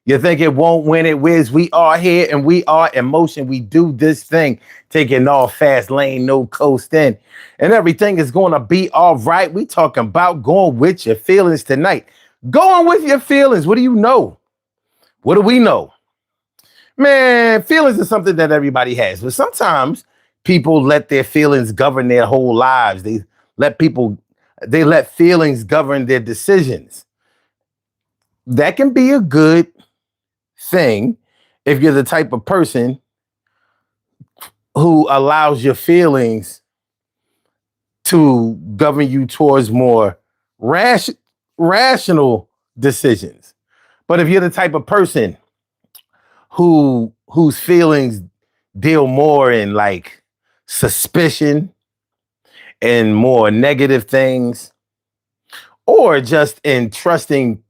You think it won't when it whiz. We are here and we are in motion. We do this thing, taking off fast lane, no coasting. And everything is going to be all right. We talking about going with your feelings tonight. Going with your feelings. What do you know? What do we know? Man, feelings is something that everybody has. But sometimes people let their feelings govern their whole lives. Let people, they let feelings govern their decisions. That can be a good thing if you're the type of person who allows your feelings to govern you towards more rational decisions. But if you're the type of person whose feelings deal more in like suspicion and more negative things, or just in trusting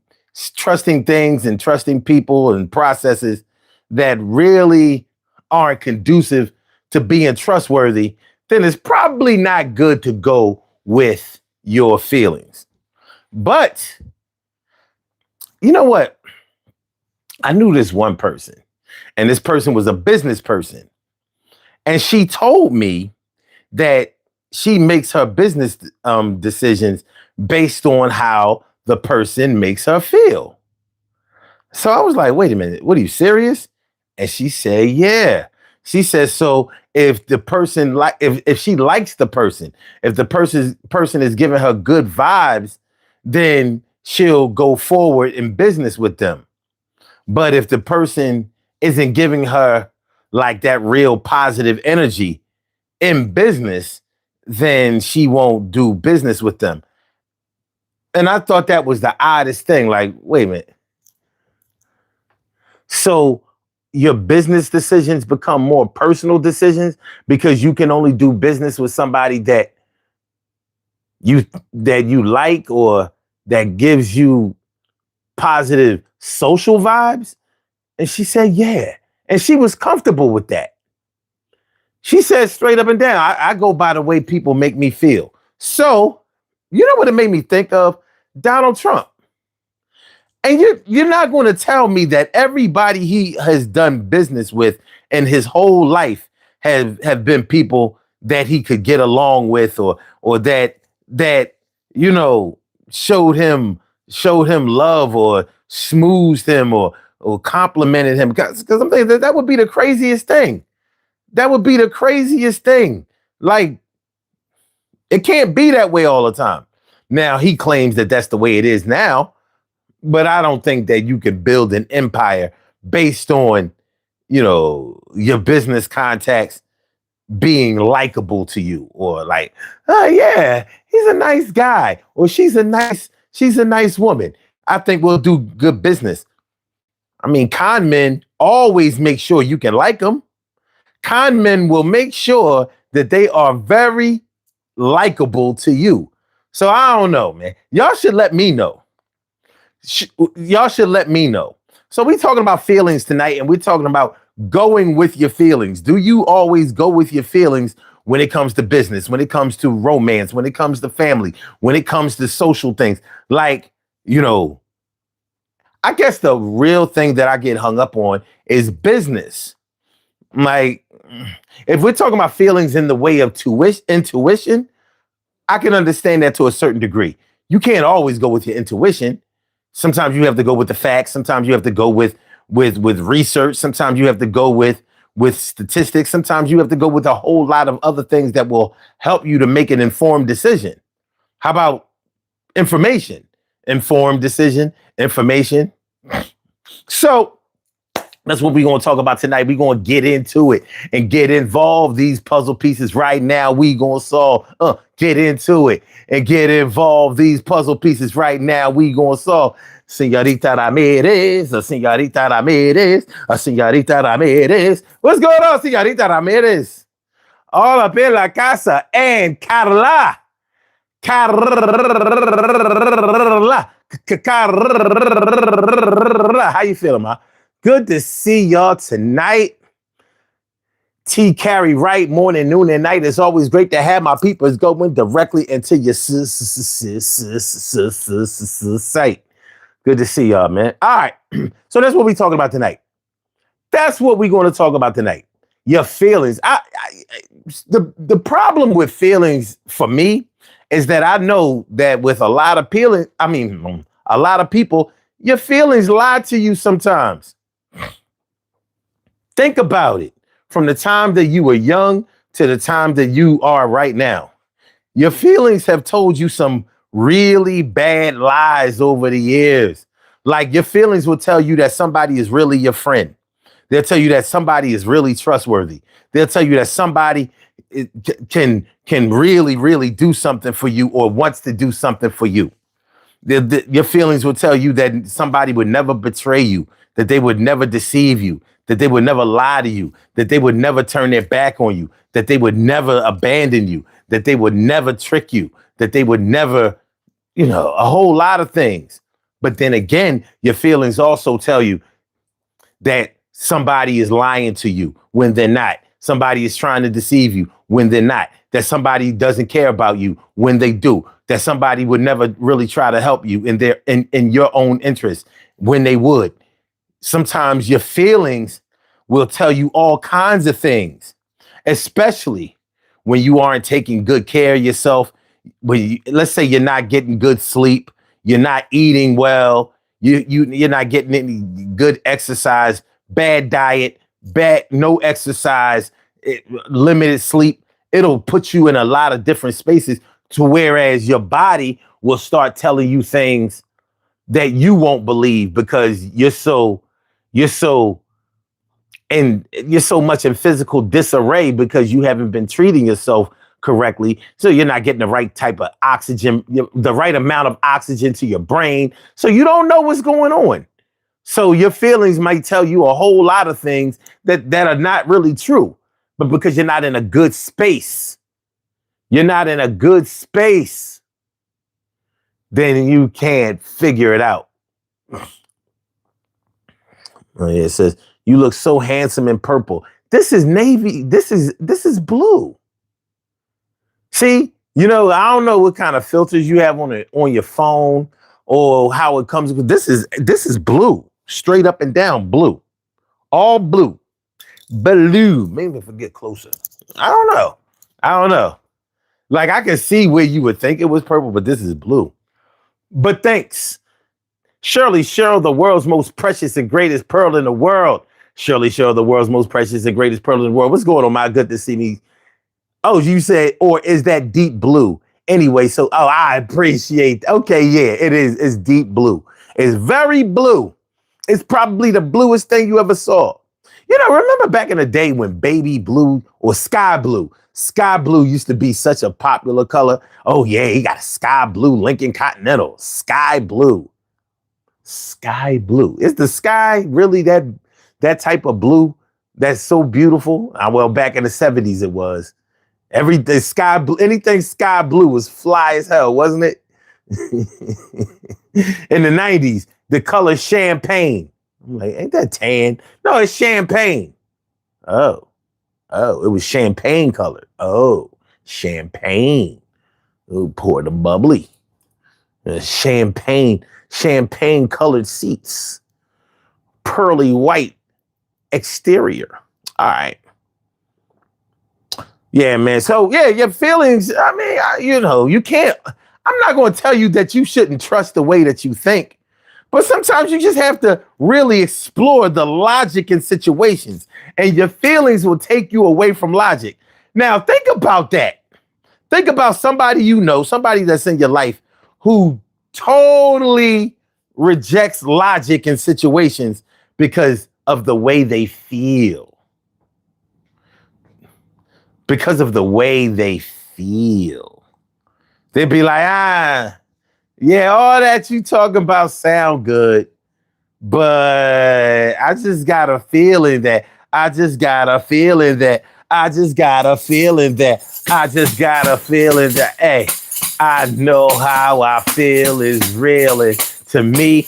things and trusting people and processes that really aren't conducive to being trustworthy, then it's probably not good to go with your feelings. But you know what? I knew this one person, and this person was a business person. And she told me that she makes her business decisions based on how the person makes her feel. So I was like, wait a minute, what are you serious? And she said, yeah. She says, so if the person if she likes the person, if the person is giving her good vibes, then she'll go forward in business with them. But if the person isn't giving her like that real positive energy in business, then she won't do business with them. And I thought that was the oddest thing. Like, wait a minute. So your business decisions become more personal decisions because you can only do business with somebody you that you like or that gives you positive social vibes. And she said, yeah. And she was comfortable with that. She said straight up and down, I go by the way people make me feel. So, you know what it made me think of? Donald Trump. And you're not going to tell me that everybody he has done business with in his whole life have been people that he could get along with or that you know showed him love or smoothed him or complimented him, because I'm thinking that would be the craziest thing. That would be the craziest thing. Like, it can't be that way all the time. Now, he claims that that's the way it is now, but I don't think that you can build an empire based on, your business contacts being likable to you, or like, oh yeah, he's a nice guy, or she's a nice woman. I think we'll do good business. I mean, con men always make sure you can like them. Con men will make sure that they are very likable to you. So I don't know, man. Y'all should let me know. Y'all should let me know. So we're talking about feelings tonight, and we're talking about going with your feelings. Do you always go with your feelings when it comes to business, when it comes to romance, when it comes to family, when it comes to social things? Like, I guess the real thing that I get hung up on is business. Like, if we're talking about feelings in the way of intuition, I can understand that to a certain degree. You can't always go with your intuition. Sometimes you have to go with the facts. Sometimes you have to go with research. Sometimes you have to go with statistics. Sometimes you have to go with a whole lot of other things that will help you to make an informed decision. How about information? Informed decision, information. So that's what we're going to talk about tonight. We're going to get into it and get involved. These puzzle pieces right now, we going to solve. Get into it and get involved. These puzzle pieces right now, we going to solve. Señorita Ramirez, a Señorita Ramirez, a Señorita Ramirez. What's going on, Señorita Ramirez? All up in la casa. And Carla. How you feeling, ma? Good to see y'all tonight. T Carry right, morning, noon, and night. It's always great to have my peoples going directly into your site. Good to see y'all, man. All right. So that's what we're talking about tonight. That's what we're going to talk about tonight. Your feelings. The problem with feelings for me is that I know that with a lot of a lot of people, your feelings lie to you sometimes. Think about it. From the time that you were young to the time that you are right now, your feelings have told you some really bad lies over the years. Like your feelings will tell you that somebody is really your friend. They'll tell you that somebody is really trustworthy. They'll tell you that somebody can really, really do something for you or wants to do something for you. Your feelings will tell you that somebody would never betray you, that they would never deceive you, that they would never lie to you, that they would never turn their back on you, that they would never abandon you, that they would never trick you, that they would never, a whole lot of things. But then again, your feelings also tell you that somebody is lying to you when they're not. Somebody is trying to deceive you when they're not. That somebody doesn't care about you when they do. That somebody would never really try to help you in your own interest when they would. Sometimes your feelings will tell you all kinds of things, especially when you aren't taking good care of yourself. Let's say you're not getting good sleep, you're not eating well, you're not getting any good exercise, bad diet, no exercise, limited sleep. It'll put you in a lot of different spaces to whereas your body will start telling you things that you won't believe because you're so much in physical disarray because you haven't been treating yourself correctly. So you're not getting the right type of oxygen, the right amount of oxygen to your brain. So you don't know what's going on. So your feelings might tell you a whole lot of things that are not really true. But because you're not in a good space, then you can't figure it out. It says, you look so handsome in purple. This is navy. This is blue. See, I don't know what kind of filters you have on your phone or how it comes. This is blue, straight up and down blue, all blue. Blue. Maybe if I get closer. I don't know. Like I can see where you would think it was purple, but this is blue. But thanks. Shirley Cheryl, the world's most precious and greatest pearl in the world. Shirley Cheryl, the world's most precious and greatest pearl in the world. What's going on, my? Good to see me. Oh, you said, or is that deep blue? Anyway, so, I appreciate. Okay, yeah, it is. It's deep blue. It's very blue. It's probably the bluest thing you ever saw. Remember back in the day when baby blue or sky blue used to be such a popular color. Oh, yeah, he got a sky blue Lincoln Continental. Sky blue. Sky blue. Is the sky really that type of blue that's so beautiful? Well, back in the 70s it was. Everything sky blue, anything sky blue was fly as hell, wasn't it? In the 90s, the color champagne. I'm like, ain't that tan? No, it's champagne. Oh, it was champagne colored. Oh, champagne. Oh, pour the bubbly. Champagne colored seats. Pearly white exterior. All right. Yeah, man. So, yeah, your feelings, you can't, I'm not going to tell you that you shouldn't trust the way that you think, but sometimes you just have to really explore the logic in situations, and your feelings will take you away from logic. Now, think about that. Think about somebody somebody that's in your life who totally rejects logic in situations because of the way they feel. Because of the way they feel. They'd be like, yeah, all that you talking about sound good, but I just got a feeling that, hey, I know how I feel is real. And to me,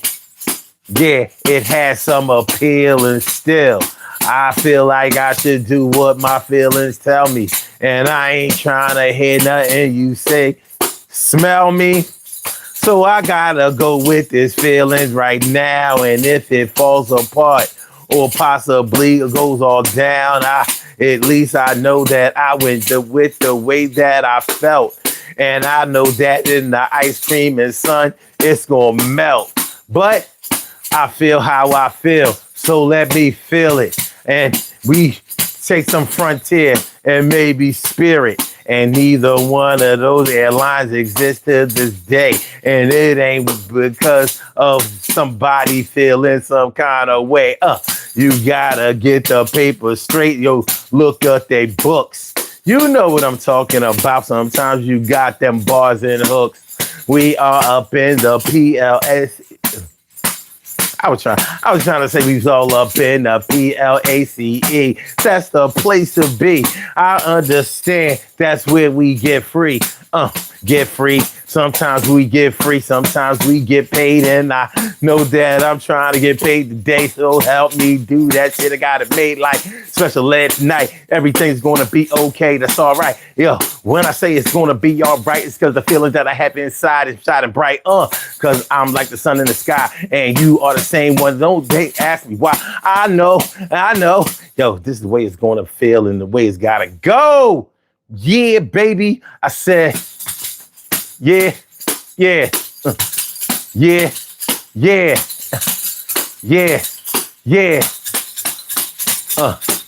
yeah, it has some appeal and still. I feel like I should do what my feelings tell me. And I ain't trying to hear nothing you say. Smell me, So I gotta go with this feelings right now. And if it falls apart or possibly goes all down, at least I know that I went with the way that I felt. And I know that in the ice cream and sun, it's gonna melt. But I feel how I feel, so let me feel it. And we take some frontier and maybe spirit. And neither one of those airlines exist to this day. And it ain't because of somebody feeling some kind of way. You gotta get the paper straight. Yo, look at they books. You know what I'm talking about. Sometimes you got them bars and hooks. We are up in the PLS. I was trying to say we was all up in the PLACE. That's the place to be. I understand that's where we get free. Get free. Sometimes we get free. Sometimes we get paid. And I know that I'm trying to get paid today. So help me do that shit. I got it made like special ed tonight. Everything's going to be okay. That's all right. Yo, when I say it's going to be all right, it's because the feeling that I have inside is shining bright. Because I'm like the sun in the sky. And you are the same one. Don't they ask me why. I know. Yo, this is the way it's going to feel and the way it's got to go. Yeah, baby. I said, yeah.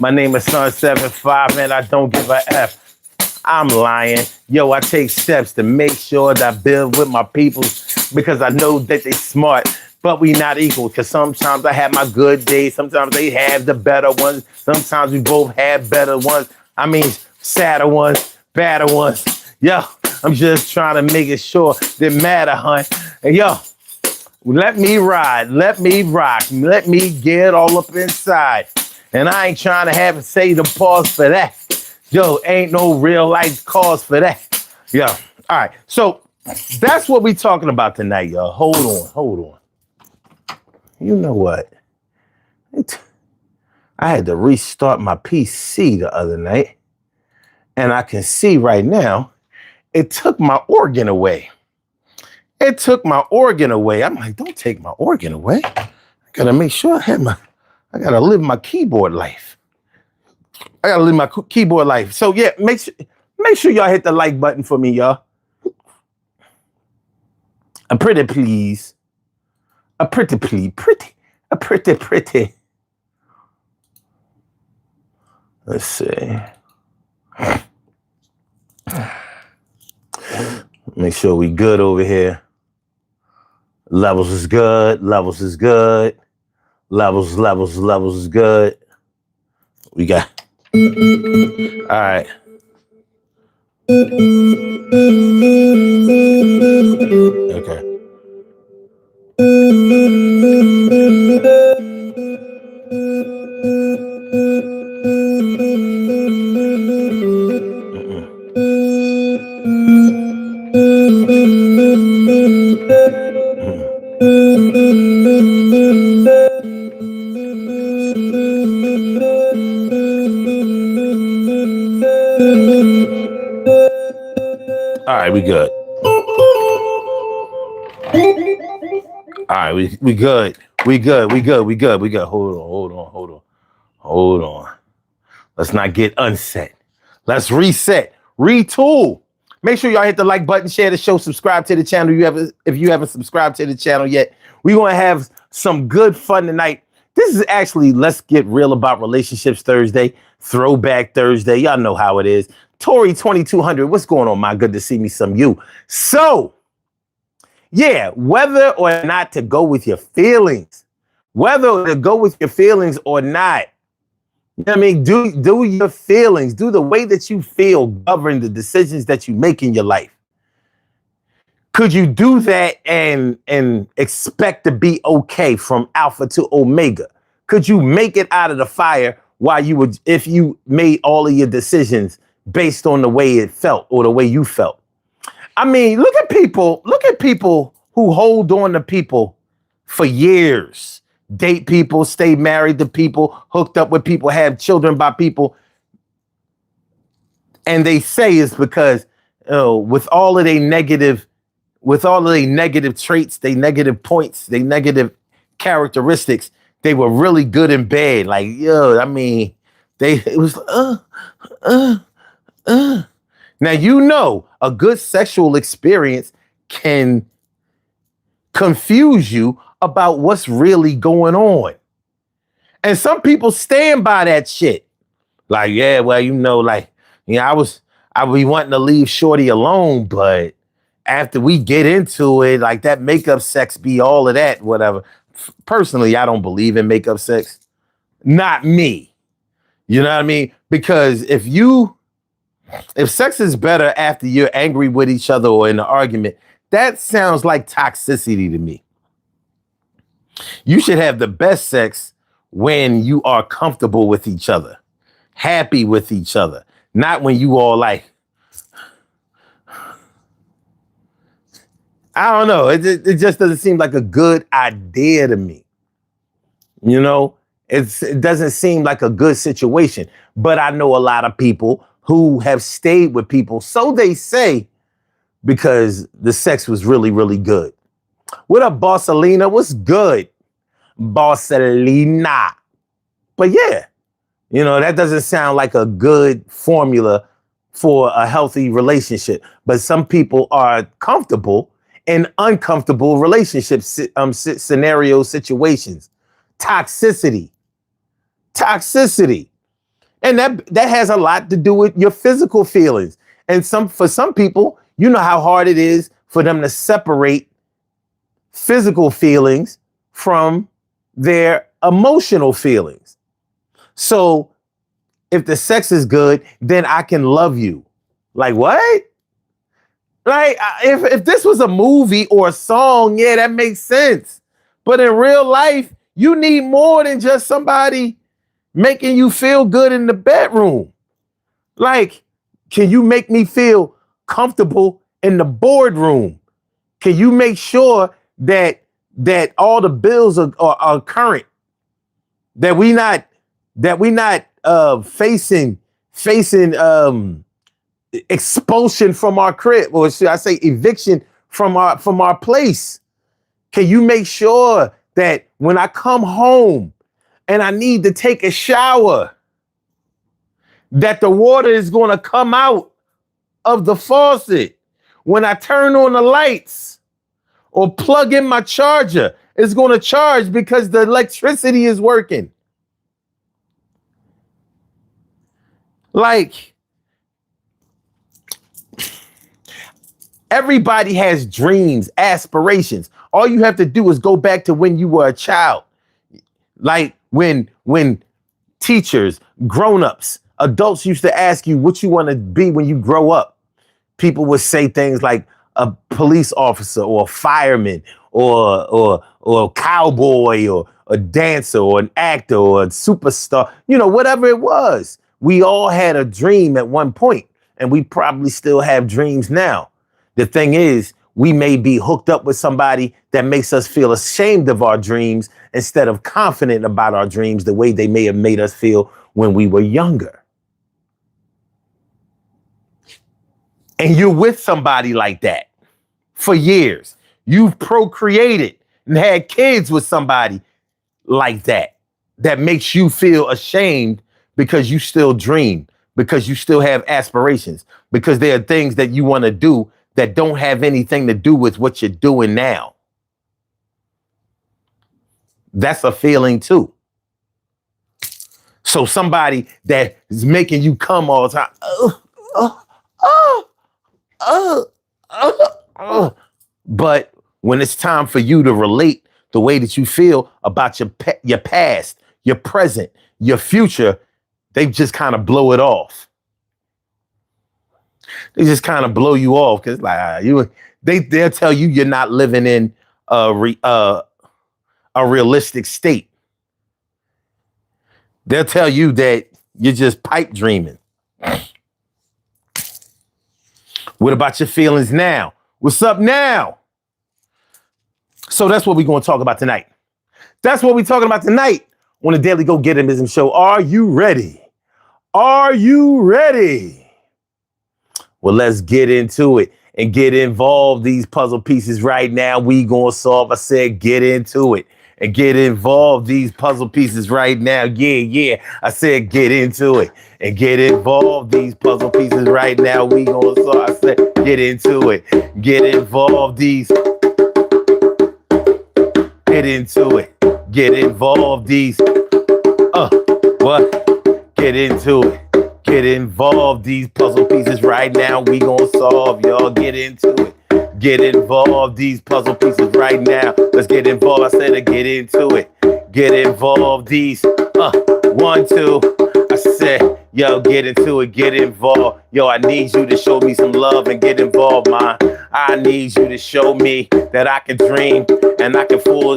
My name is Sun75 and I don't give a F. I'm lying. Yo, I take steps to make sure that I build with my people because I know that they smart, but we not equal. Because sometimes I have my good days. Sometimes they have the better ones. Sometimes we both have better ones. I mean, sadder ones, badder ones. Yo, I'm just trying to make it sure they matter, hun. And yo, let me ride, let me rock, let me get all up inside. And I ain't trying to have to say the pause for that. Yo, ain't no real life cause for that. Yo, all right. So that's what we talking about tonight, y'all. Hold on. You know what? I had to restart my PC the other night. And I can see right now, it took my organ away. I'm like, don't take my organ away. I gotta make sure I gotta live my keyboard life. So yeah, make sure y'all hit the like button for me, y'all. A pretty please. Pretty. Let's see. Make sure we good over here. Levels is good. Levels is good. We got. All right. Okay. All right, we good. All right, we good. We good. Hold on. Let's not get unset. Let's reset, retool. Make sure y'all hit the like button, share the show, subscribe to the channel. If you haven't subscribed to the channel yet, we're going to have some good fun tonight. This is actually Let's Get Real About Relationships Thursday, Throwback Thursday. Y'all know how it is. Tori 2200, what's going on, my? Good to see me some you. So, yeah, whether or not to go with your feelings, or not, you know what I mean? Do your feelings, do the way that you feel govern the decisions that you make in your life. Could you do that and expect to be okay from alpha to omega? Could you make it out of the fire if you made all of your decisions based on the way it felt or the way you felt? I mean, look at people who hold on to people for years. Date people, stay married to people, hooked up with people, have children by people. And they say it's because with all of their negative with all of their negative traits, their negative points, their negative characteristics, they were really good in bed. Like, yo, I mean, it was Now, you know, a good sexual experience can confuse you about what's really going on. And some people stand by that shit. Like, yeah, well, you know, like, I be wanting to leave Shorty alone, but after we get into it, like that makeup sex be all of that, whatever. Personally, I don't believe in makeup sex. Not me. You know what I mean? Because if sex is better after you're angry with each other or in an argument, that sounds like toxicity to me. You should have the best sex when you are comfortable with each other, happy with each other, not when you all like, I don't know. It just doesn't seem like a good idea to me. You know, it doesn't seem like a good situation. But I know a lot of people who have stayed with people, so they say, because the sex was really, really good. What up, Bossalina? What's good, Bossalina? But yeah, you know, that doesn't sound like a good formula for a healthy relationship. But some people are comfortable in uncomfortable relationship scenario situations. Toxicity. And that has a lot to do with your physical feelings. And for some people, you know how hard it is for them to separate physical feelings from their emotional feelings. So if the sex is good, then I can love you. Like, what? Like, if this was a movie or a song, yeah, that makes sense. But in real life, you need more than just somebody making you feel good in the bedroom. Like, can you make me feel comfortable in the boardroom? Can you make sure that all the bills are current? That we not facing expulsion from our crib, or should I say eviction from our place? Can you make sure that when I come home and I need to take a shower, that the water is going to come out of the faucet? When I turn on the lights or plug in my charger, it's going to charge because the electricity is working. Like, everybody has dreams, aspirations. All you have to do is go back to when you were a child. Like when teachers, grown-ups, adults used to ask you what you want to be when you grow up. People would say things like a police officer or a fireman or a cowboy or a dancer or an actor or a superstar, you know, whatever it was. We all had a dream at one point, and we probably still have dreams now. The thing is, we may be hooked up with somebody that makes us feel ashamed of our dreams instead of confident about our dreams the way they may have made us feel when we were younger. And you're with somebody like that for years. You've procreated and had kids with somebody like that makes you feel ashamed because you still dream, because you still have aspirations, because there are things that you want to do that don't have anything to do with what you're doing now. That's a feeling too. So somebody that is making you come all the time, but when it's time for you to relate the way that you feel about your past, your present, your future, they just kind of blow it off. They just kind of blow you off because like they'll tell you you're not living in a realistic state. They'll tell you that you're just pipe dreaming. What about your feelings now? What's up now? So that's what we're going to talk about tonight. That's what we're talking about tonight on the Daily Go Getimism Show. Are you ready? Are you ready? Well, let's get into it. and get involved. These puzzle pieces right now we gonna solve. I said get into it and get involved. These puzzle pieces right now. Yeah. I said get into it and get involved. These puzzle pieces right now we gonna solve. I said get into it. Get involved. Get into it. Get involved. What? Get into it. Get involved. These puzzle pieces right now we gonna solve. Y'all get into it. Get involved. These puzzle pieces right now. Let's get involved. I said to get into it. Get involved. These 1, 2. I said, yo, get into it. Get involved. Yo, I need you to show me some love and get involved, man. I need you to show me that I can dream and I can fool.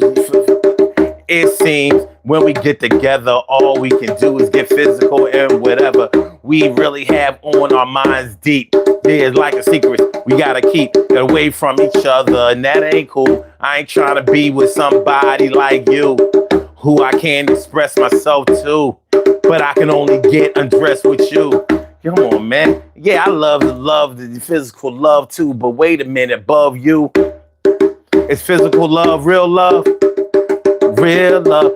It seems when we get together, all we can do is get physical and whatever we really have on our minds deep. There's like a secret we gotta keep away from each other, and that ain't cool. I ain't trying to be with somebody like you, who I can't express myself to, but I can only get undressed with you. Come on, man. Yeah, I love the physical love too, but wait a minute, above you, it's physical love, real love. Real love.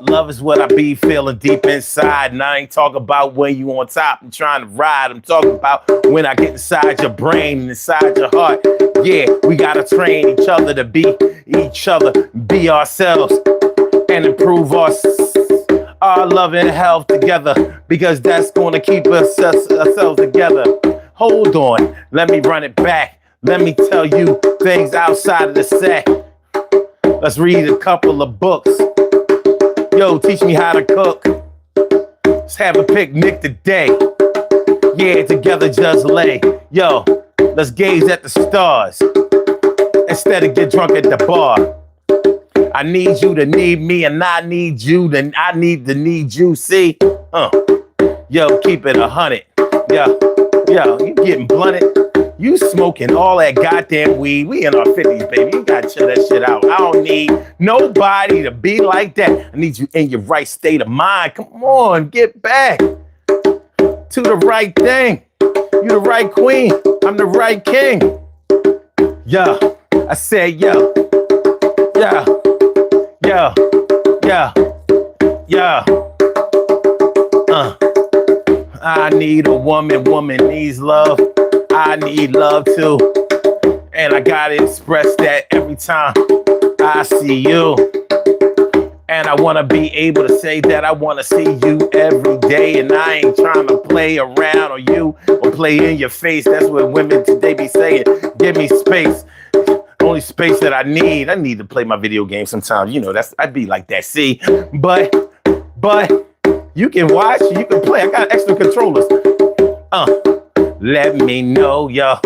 Love is what I be feeling deep inside. And I ain't talking about when you on top and trying to ride. I'm talking about when I get inside your brain and inside your heart. Yeah, we gotta train each other to be each other, be ourselves, and improve our love and health together, because that's gonna keep ourselves together. Hold on, let me run it back. Let me tell you things outside of the set. Let's read a couple of books. Yo, teach me how to cook. Let's have a picnic today. Yeah, together just lay. Yo, let's gaze at the stars instead of get drunk at the bar. I need you to need me, and I need you, then I need to need you. See? Yo, keep it 100. Yo, you getting blunted? You smoking all that goddamn weed. We in our 50s, baby. You gotta chill that shit out. I don't need nobody to be like that. I need you in your right state of mind. Come on, get back to the right thing. You the right queen. I'm the right king. Yo, I said yo. I need a woman needs love. I need love too. And I gotta express that every time I see you. And I wanna be able to say that I wanna see you every day. And I ain't trying to play around on you or play in your face. That's what women today be saying. Give me space. Only space that I need. I need to play my video game sometimes. You know, I'd be like that. See, but you can watch, you can play. I got extra controllers. Let me know, yo.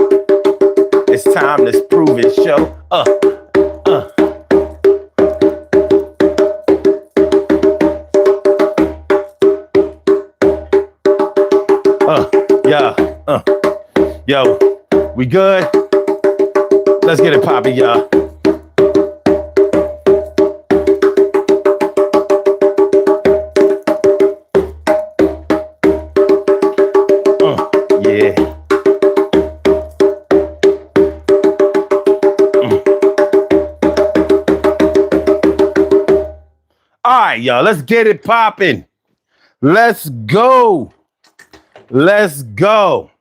It's time to prove it, show. Yo, we good? Let's get it poppin', y'all. Yeah. All right, y'all, let's get it popping. Let's go. All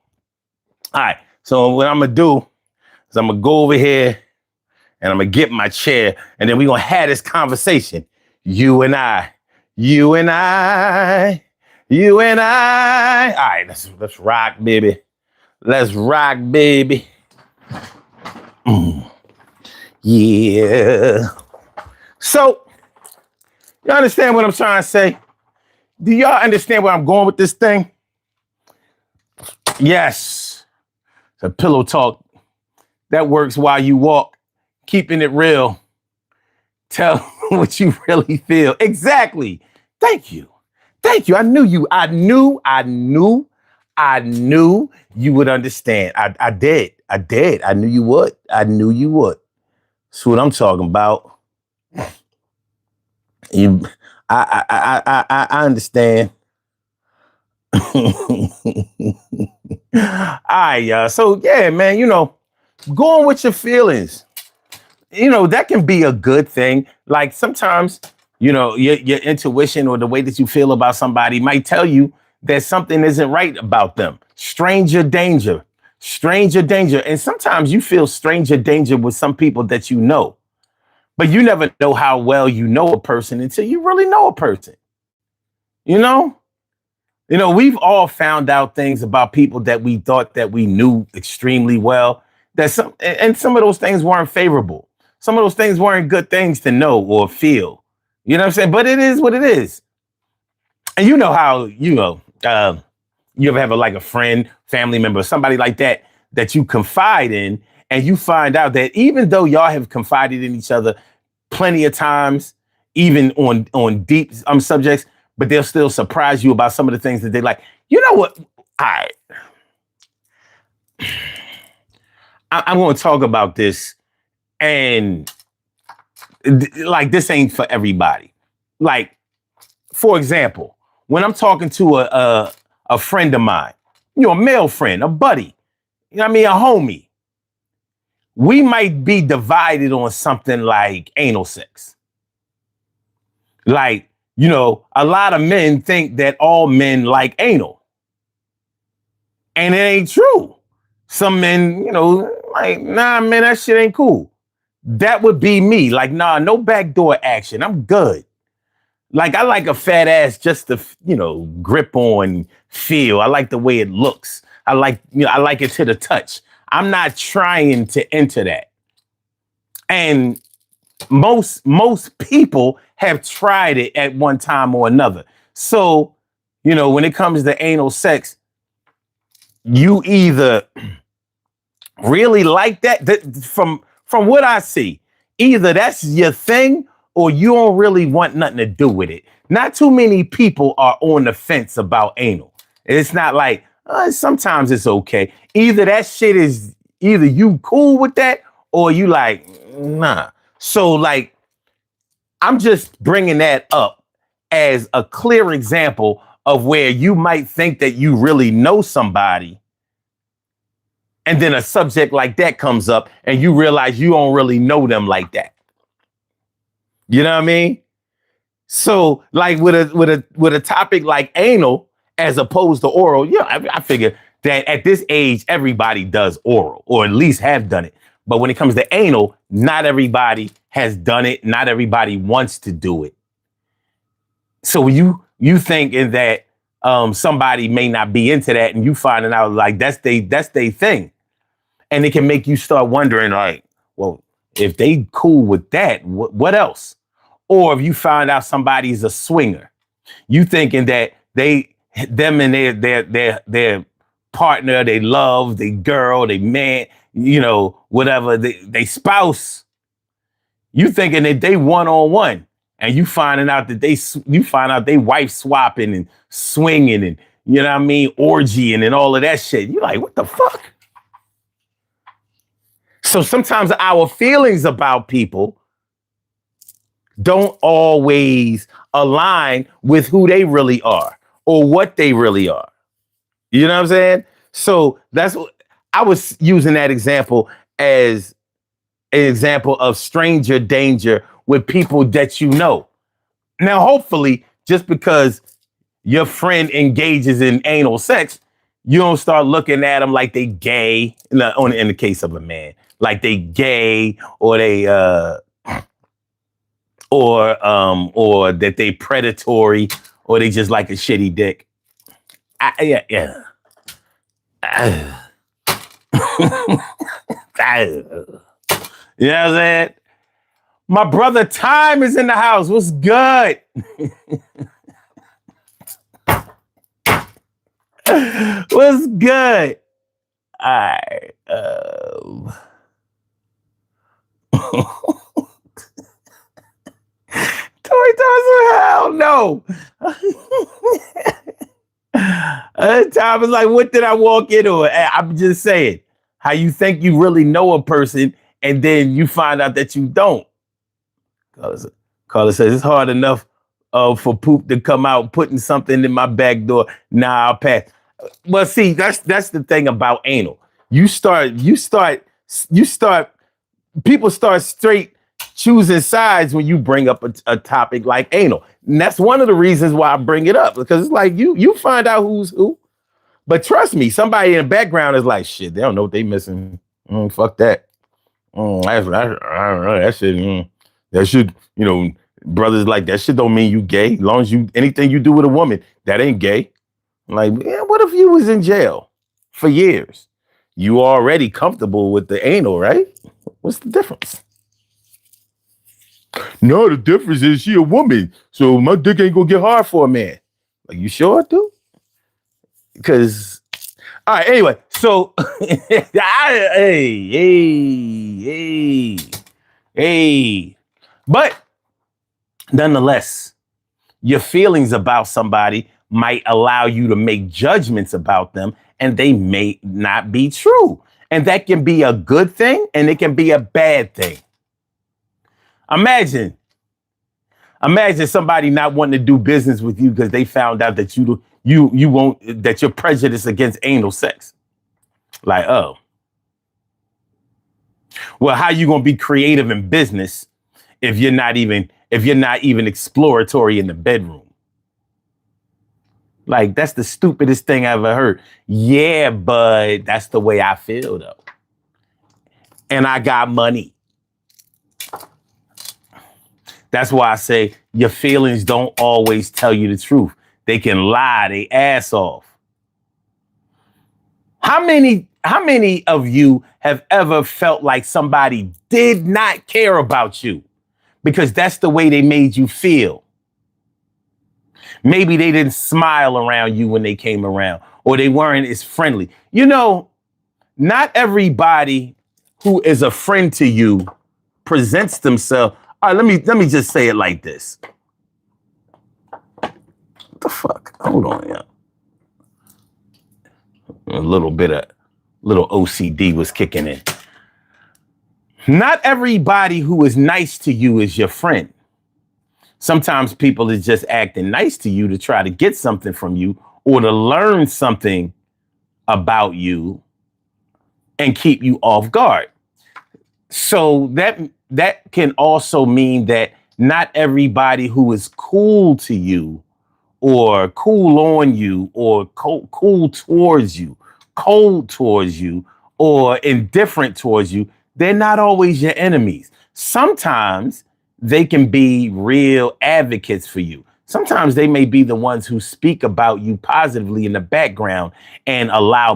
right, so what I'm gonna do is I'm gonna go over here and I'm gonna get my chair, and then we're gonna have this conversation. You and I. All right, let's rock, baby. Let's rock, baby. Yeah. So, you understand what I'm trying to say? Do y'all understand where I'm going with this thing? Yes. It's a pillow talk that works while you walk, keeping it real. Tell what you really feel. Exactly. Thank you. I knew you would understand. I did. I knew you would. That's what I'm talking about. I understand. All right, y'all. So yeah, man, Go on with your feelings. That can be a good thing. Like sometimes, your intuition or the way that you feel about somebody might tell you that something isn't right about them. Stranger danger. Stranger danger. And sometimes you feel stranger danger with some people that you know. But you never know how well you know a person until you really know a person. You know? We've all found out things about people that we thought that we knew extremely well. Some of those things weren't favorable. Some of those things weren't good things to know or feel. You know what I'm saying? But it is what it is. And you know how, you ever have like a friend, family member, somebody like that you confide in, and you find out that even though y'all have confided in each other plenty of times, even on deep subjects, but they'll still surprise you about some of the things that they like. You know what? I'm going to talk about this, and like this ain't for everybody. Like, for example, when I'm talking to a friend of mine, a male friend, a buddy, a homie, we might be divided on something like anal sex. Like, a lot of men think that all men like anal. And it ain't true. Some men, like, nah, man, that shit ain't cool. That would be me. Like, nah, no backdoor action. I'm good. Like, I like a fat ass just to, grip on, feel. I like the way it looks. I like it to the touch. I'm not trying to enter that. And most people have tried it at one time or another. So, when it comes to anal sex, you either really like that from what I see, either that's your thing or you don't really want nothing to do with it. Not too many people are on the fence about anal. It's not like sometimes it's okay. Either that shit is either you cool with that or you like, nah. So like, I'm just bringing that up as a clear example of where you might think that you really know somebody, and then a subject like that comes up and you realize you don't really know them like that. You know what I mean? So like with a topic like anal as opposed to oral, I figure that at this age, everybody does oral or at least have done it. But when it comes to anal, not everybody has done it. Not everybody wants to do it. So you thinking that somebody may not be into that, and you finding out like that's they thing. And it can make you start wondering, like, well, if they cool with that, what else? Or if you find out somebody's a swinger, you thinking that them and their partner, they love, they girl, they man, whatever, they spouse, you thinking that they one-on-one, and you finding out that they wife swapping and swinging and, orgying and all of that shit. You're like, what the fuck? So sometimes our feelings about people don't always align with who they really are or what they really are. You know what I'm saying? So that's what I was using that example as an example of stranger danger with people that you know. Now, hopefully, just because your friend engages in anal sex, you don't start looking at them like they gay. In the case of a man, like they gay or they or that they predatory or they just like a shitty dick. Yeah. You know what I'm saying? My brother Time is in the house. What's good? What's good? All right. Toy Thompson, hell no. Tom is like, what did I walk into? I'm just saying, how you think you really know a person and then you find out that you don't. Carla says, it's hard enough for poop to come out putting something in my back door. Nah, I'll pass. Well, see, that's the thing about anal. You start people start straight choosing sides when you bring up a topic like anal. And that's one of the reasons why I bring it up, because it's like you find out who's who. But trust me, somebody in the background is like, shit, they don't know what they missing. Fuck that. I don't know. That shit, that should, brothers like that shit don't mean you gay. As long as anything you do with a woman, that ain't gay. Like, man, what if you was in jail for years? You already comfortable with the anal, right? What's the difference? No, the difference is she a woman, so my dick ain't gonna get hard for a man. Like, you sure, dude? Because, all right, anyway, so, hey. But nonetheless, your feelings about somebody might allow you to make judgments about them, and they may not be true. And that can be a good thing, and it can be a bad thing. Imagine somebody not wanting to do business with you because they found out that you won't, that you're prejudiced against anal sex. Like, oh, well, how you gonna be creative in business if you're not even exploratory in the bedroom? Like, that's the stupidest thing I ever heard. Yeah, but that's the way I feel though, and I got money. That's why I say your feelings don't always tell you the truth. They can lie their ass off. How many of you have ever felt like somebody did not care about you because that's the way they made you feel? Maybe they didn't smile around you when they came around, or they weren't as friendly. Not everybody who is a friend to you presents themselves. All right, let me just say it like this. What the fuck? Hold on, yeah. A little OCD was kicking in. Not everybody who is nice to you is your friend. Sometimes people is just acting nice to you to try to get something from you or to learn something about you and keep you off guard. So that can also mean that not everybody who is cool to you or cool on you or cool towards you, cold towards you, or indifferent towards you, they're not always your enemies. Sometimes they can be real advocates for you. Sometimes they may be the ones who speak about you positively in the background and allow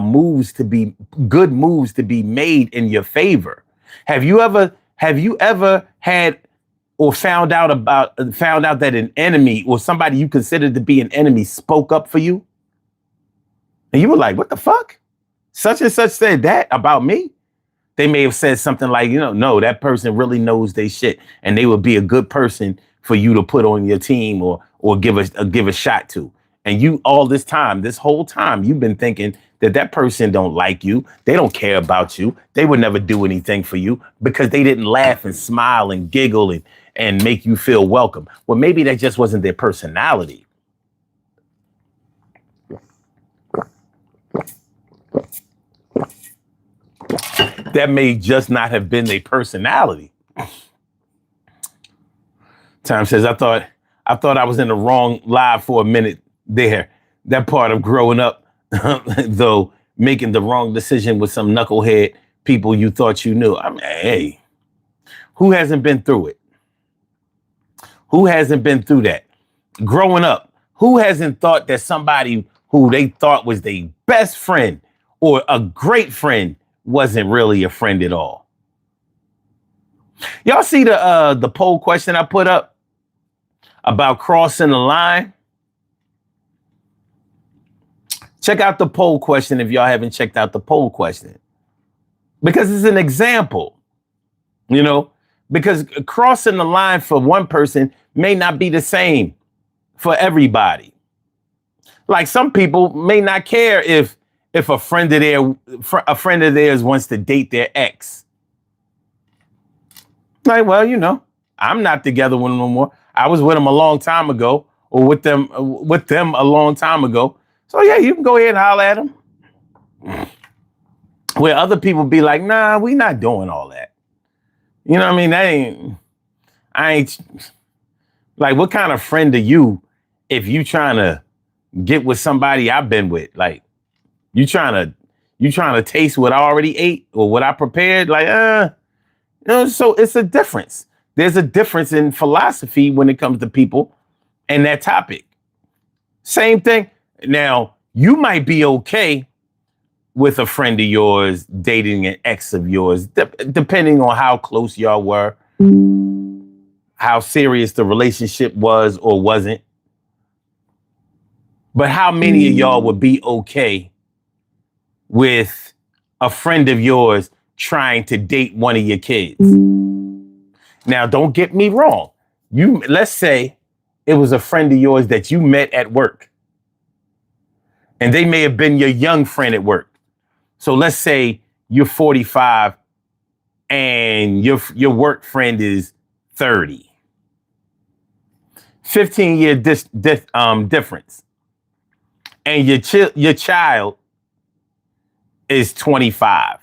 good moves to be made in your favor. Have you ever had or found out that an enemy or somebody you considered to be an enemy spoke up for you? And you were like, what the fuck? Such and such said that about me? They may have said something like, no, that person really knows they shit and they would be a good person for you to put on your team or give a shot to. And you this whole time, you've been thinking that person don't like you. They don't care about you. They would never do anything for you because they didn't laugh and smile and giggle and make you feel welcome. Well, maybe that just wasn't their personality. That may just not have been their personality. Time says, I thought I was in the wrong live for a minute there. That part of growing up, though, making the wrong decision with some knucklehead people you thought you knew. I mean, hey, who hasn't been through it? Who hasn't been through that? Growing up, who hasn't thought that somebody who they thought was their best friend or a great friend wasn't really a friend at all? Y'all see the poll question I put up about crossing the line? Check out the poll question if y'all haven't checked out the poll question. Because it's an example, because crossing the line for one person may not be the same for everybody. Like some people may not care if a friend of theirs wants to date their ex. Like, well, I'm not together with them no more. I was with them a long time ago, or with them a long time ago. So yeah, you can go ahead and holler at them. Where other people be like, nah, we not doing all that. You know what I mean? I ain't like, what kind of friend are you if you trying to get with somebody I've been with? Like, you trying to taste what I already ate or what I prepared? Like, so it's a difference. There's a difference in philosophy when it comes to people and that topic. Same thing. Now, you might be okay with a friend of yours dating an ex of yours, depending on how close y'all were, how serious the relationship was or wasn't. But how many of y'all would be okay with a friend of yours trying to date one of your kids? Now, don't get me wrong. Let's say it was a friend of yours that you met at work, and they may have been your young friend at work. So let's say you're 45 and your work friend is 30. 15-year difference. And your child is 25.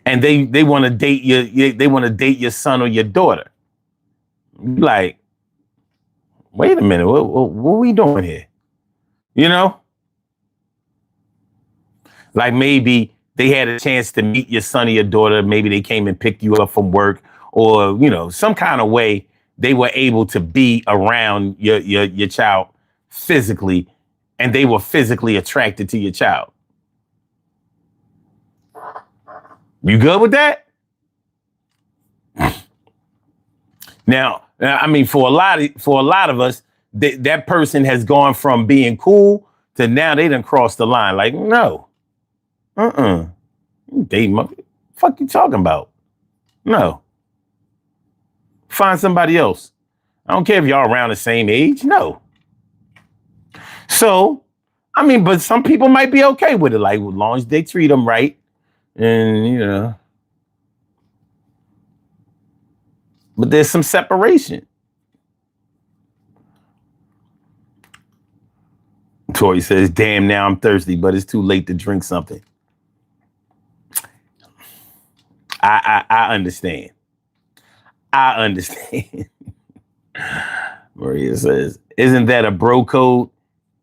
And they want to date your son or your daughter. Like, wait a minute, what are we doing here? You know? Like, maybe they had a chance to meet your son or your daughter. Maybe they came and picked you up from work, or, some kind of way they were able to be around your child physically, and they were physically attracted to your child. You good with that? Now, I mean, for a lot of us, that person has gone from being cool to now they done crossed the line. Like, no. Dating my fuck you talking about? No. Find somebody else. I don't care if y'all around the same age. No. So, I mean, but some people might be okay with it, like, as long as they treat them right. And, but there's some separation. Tori says, damn, now I'm thirsty, but it's too late to drink something. I understand. I understand. Maria says, isn't that a bro code?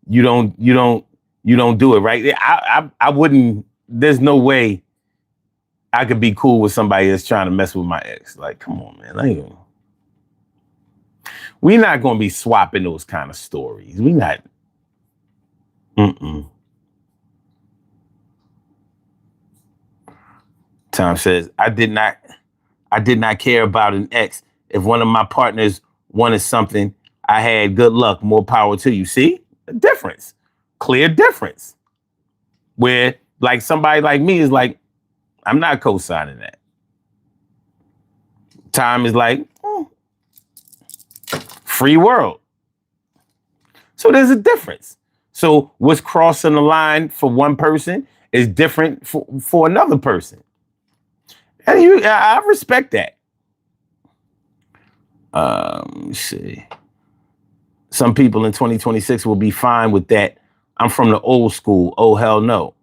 You don't do it, right? I wouldn't, there's no way I could be cool with somebody that's trying to mess with my ex. Like, come on, man. We're not going to be swapping those kind of stories. We not. Tom says, I did not care about an ex. If one of my partners wanted something, I had good luck. More power to you. See? A difference. Clear difference. Where, like, somebody like me is like, I'm not co-signing that. Tom is like, free world. So there's a difference. So what's crossing the line for one person is different for another person. And I respect that. Let me see. Some people in 2026 will be fine with that. I'm from the old school. Oh, hell no.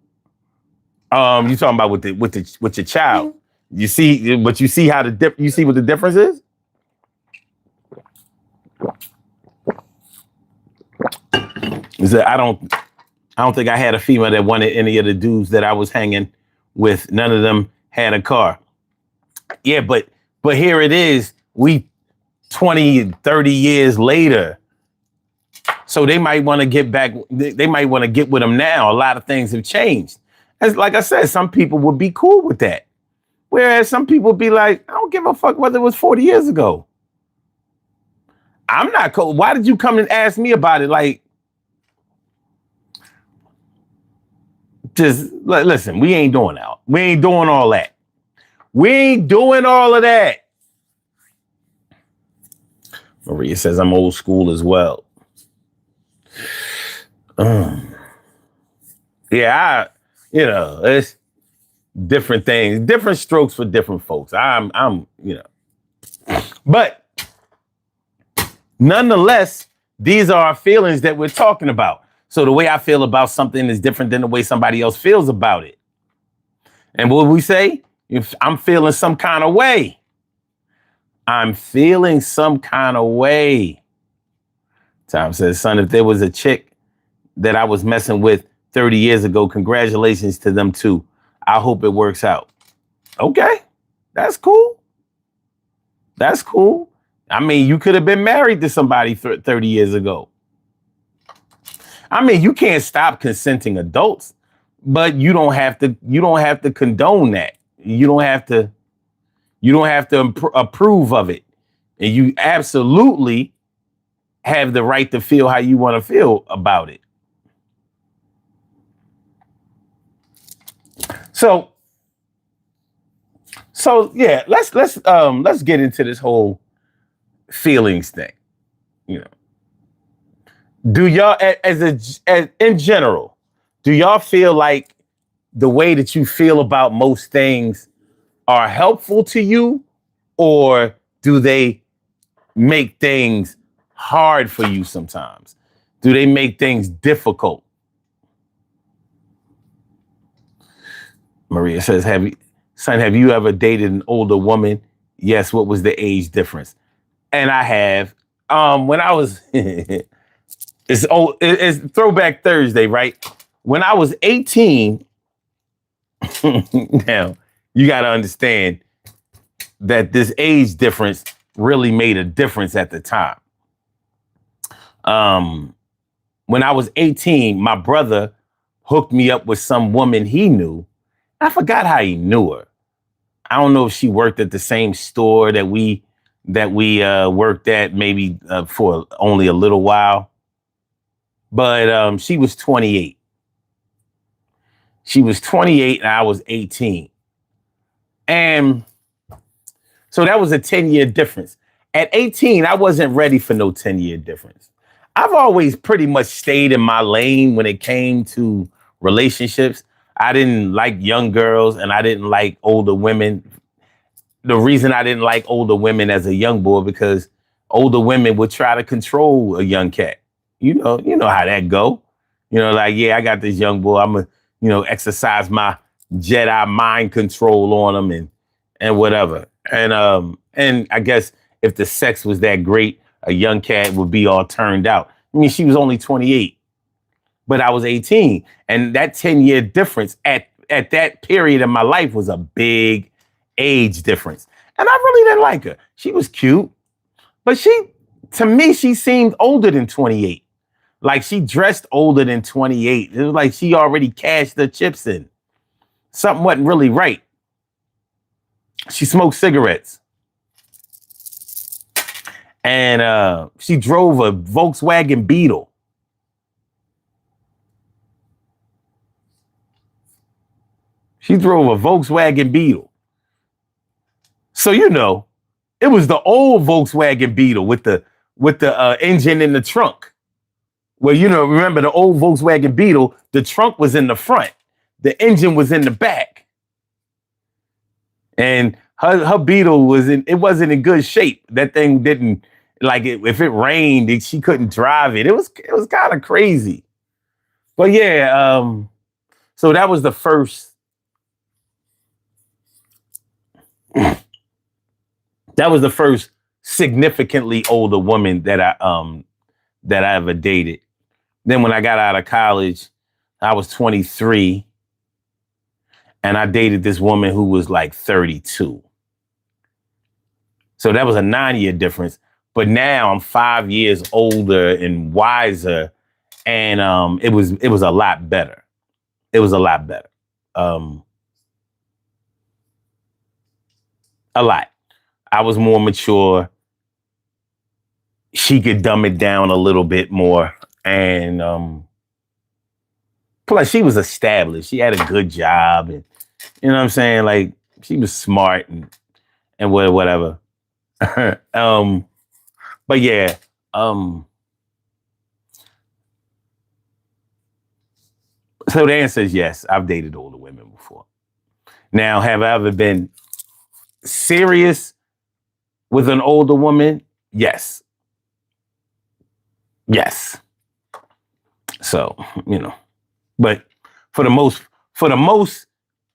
You talking about with your child? You see, but you see how you see what the difference is? Is that I don't think I had a female that wanted any of the dudes that I was hanging with. None of them had a car. Yeah, but here it is. We 20, 30 years later. So they might want to get back. They might want to get with them now. A lot of things have changed. As like I said, some people would be cool with that. Whereas some people would be like, I don't give a fuck whether it was 40 years ago. I'm not cool. Why did you come and ask me about it? Like, just listen, we ain't doing that. We ain't doing all that. We ain't doing all of that. Maria says, I'm old school as well. Yeah, it's different things, different strokes for different folks. But nonetheless, these are our feelings that we're talking about. So the way I feel about something is different than the way somebody else feels about it. And what we say? If I'm feeling some kind of way. I'm feeling some kind of way. Tom says, son, if there was a chick that I was messing with 30 years ago, congratulations to them too. I hope it works out. Okay, that's cool. That's cool. I mean, you could have been married to somebody 30 years ago. I mean, you can't stop consenting adults, but you don't have to condone that. You don't have to approve of it. And you absolutely have the right to feel how you want to feel about it. So yeah, let's get into this whole feelings thing. You know, do y'all as in general, do y'all feel like the way that you feel about most things are helpful to you, or do they make things hard for you sometimes? Do they make things difficult? Maria says, have you ever dated an older woman? Yes. What was the age difference? And I have. When I was it's Throwback Thursday, right? When I was 18, now you got to understand that this age difference really made a difference at the time. When I was 18, my brother hooked me up with some woman he knew. I forgot how he knew her. I don't know if she worked at the same store that we worked at, maybe for only a little while. But she was 28. She was 28 and I was 18. And so that was a 10-year difference. At 18, I wasn't ready for no 10-year difference. I've always pretty much stayed in my lane when it came to relationships. I didn't like young girls and I didn't like older women. The reason I didn't like older women as a young boy, because older women would try to control a young cat. You know how that go. Like, yeah, I got this young boy. I'm gonna, exercise my Jedi mind control on him and whatever. And I guess if the sex was that great, a young cat would be all turned out. I mean, she was only 28, but I was 18. And that 10-year difference at that period in my life was a big age difference. And I really didn't like her. She was cute, but to me, she seemed older than 28. Like, she dressed older than 28. It was like she already cashed the chips in. Something wasn't really right. She smoked cigarettes. And she drove a Volkswagen Beetle. She drove a Volkswagen Beetle. So, it was the old Volkswagen Beetle with the engine in the trunk. Well, remember the old Volkswagen Beetle, the trunk was in the front. The engine was in the back. And her Beetle wasn't in good shape. That thing didn't, like, if it rained, she couldn't drive it. It was kind of crazy. But yeah, so that was the first. That was the first significantly older woman that I ever dated. Then when I got out of college, I was 23 and I dated this woman who was like 32. So that was a 9-year difference. But now I'm 5 years older and wiser, and it was a lot better. It was a lot better. A lot. I was more mature. She could dumb it down a little bit more. And plus she was established. She had a good job, and you know what I'm saying? Like, she was smart and whatever. But yeah, so the answer is yes, I've dated older women before. Now, have I ever been serious with an older woman? Yes. Yes. So, but for the most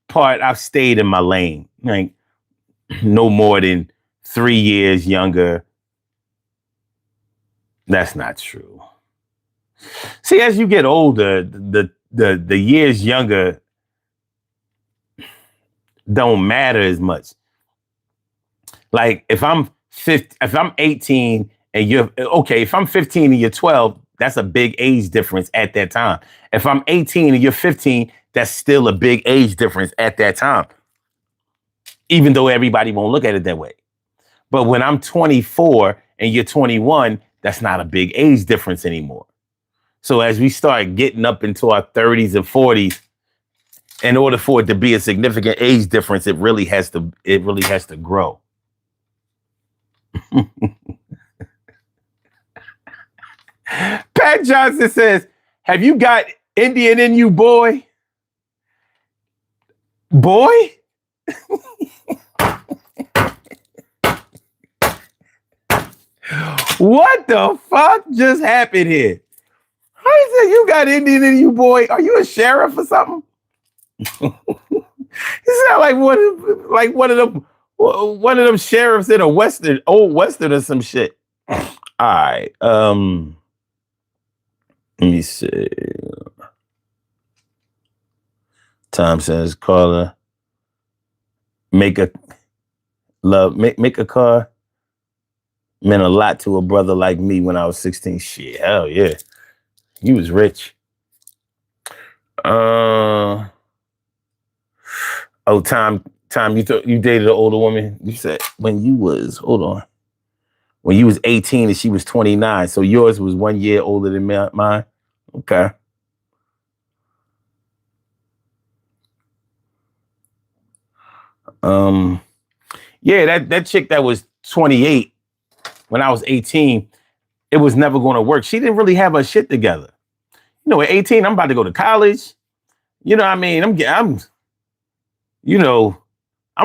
part, I've stayed in my lane. Like no more than 3 years younger. That's not true. See, as you get older, the years younger don't matter as much. Like if I'm 18 and you're okay, if I'm 15 and you're 12, that's a big age difference at that time. If I'm 18 and you're 15, that's still a big age difference at that time. Even though everybody won't look at it that way. But when I'm 24 and you're 21, that's not a big age difference anymore. So as we start getting up into our 30s and 40s, in order for it to be a significant age difference, it really has to grow. Pat Johnson says, have you got Indian in you, boy? Boy? What the fuck just happened here? How you say you got Indian in you, boy? Are you a sheriff or something? You sound like one of them sheriffs in a old western or some shit. All right. Let me see. Tom says, caller, make a car meant a lot to a brother like me when I was 16. Shit, hell yeah. He was rich. Oh, Tom, you dated an older woman. You said when you was 18 and she was 29. So yours was 1 year older than mine. Okay. Yeah, that chick that was 28 when I was 18, it was never going to work. She didn't really have her shit together. You know, at 18, I'm about to go to college. You know what I mean? I'm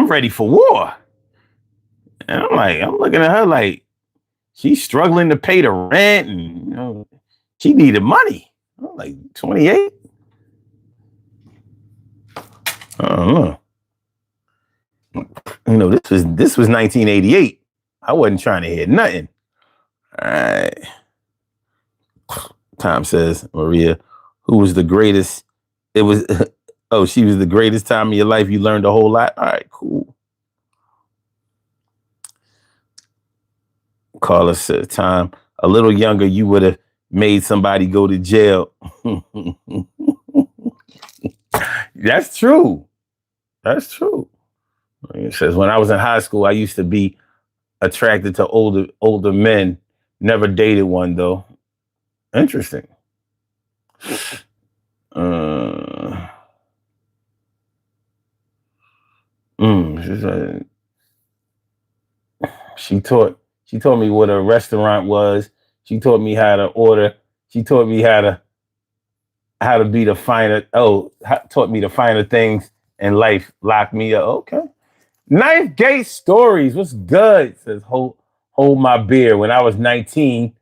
ready for war. And I'm looking at her like she's struggling to pay the rent and, she needed money. I'm like 28. I don't know. This was 1988. I wasn't trying to hear nothing. All right. Tom says, Maria, who was the greatest? It was, she was the greatest time of your life. You learned a whole lot. All right, cool. Caller said, Tom, a little younger, you would have made somebody go to jail. That's true. That's true. It says, when I was in high school, I used to be attracted to older men. Never dated one, though. Interesting. She taught me what a restaurant was. She taught me how to order. She taught me how to be the finer. Taught me the finer things in life. Locked me up. Okay. Ninth Gate Stories. What's good? Says hold my beer. When I was 19,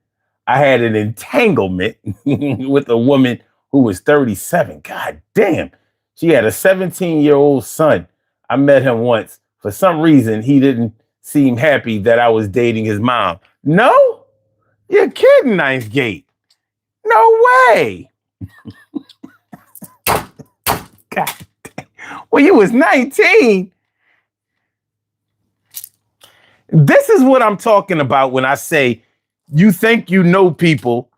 I had an entanglement with a woman who was 37. God damn. She had a 17-year-old son. I met him once. For some reason, he didn't seem happy that I was dating his mom. No? You're kidding, Ninth Gate. No way. God damn. When you was 19. This is what I'm talking about when I say you think you know people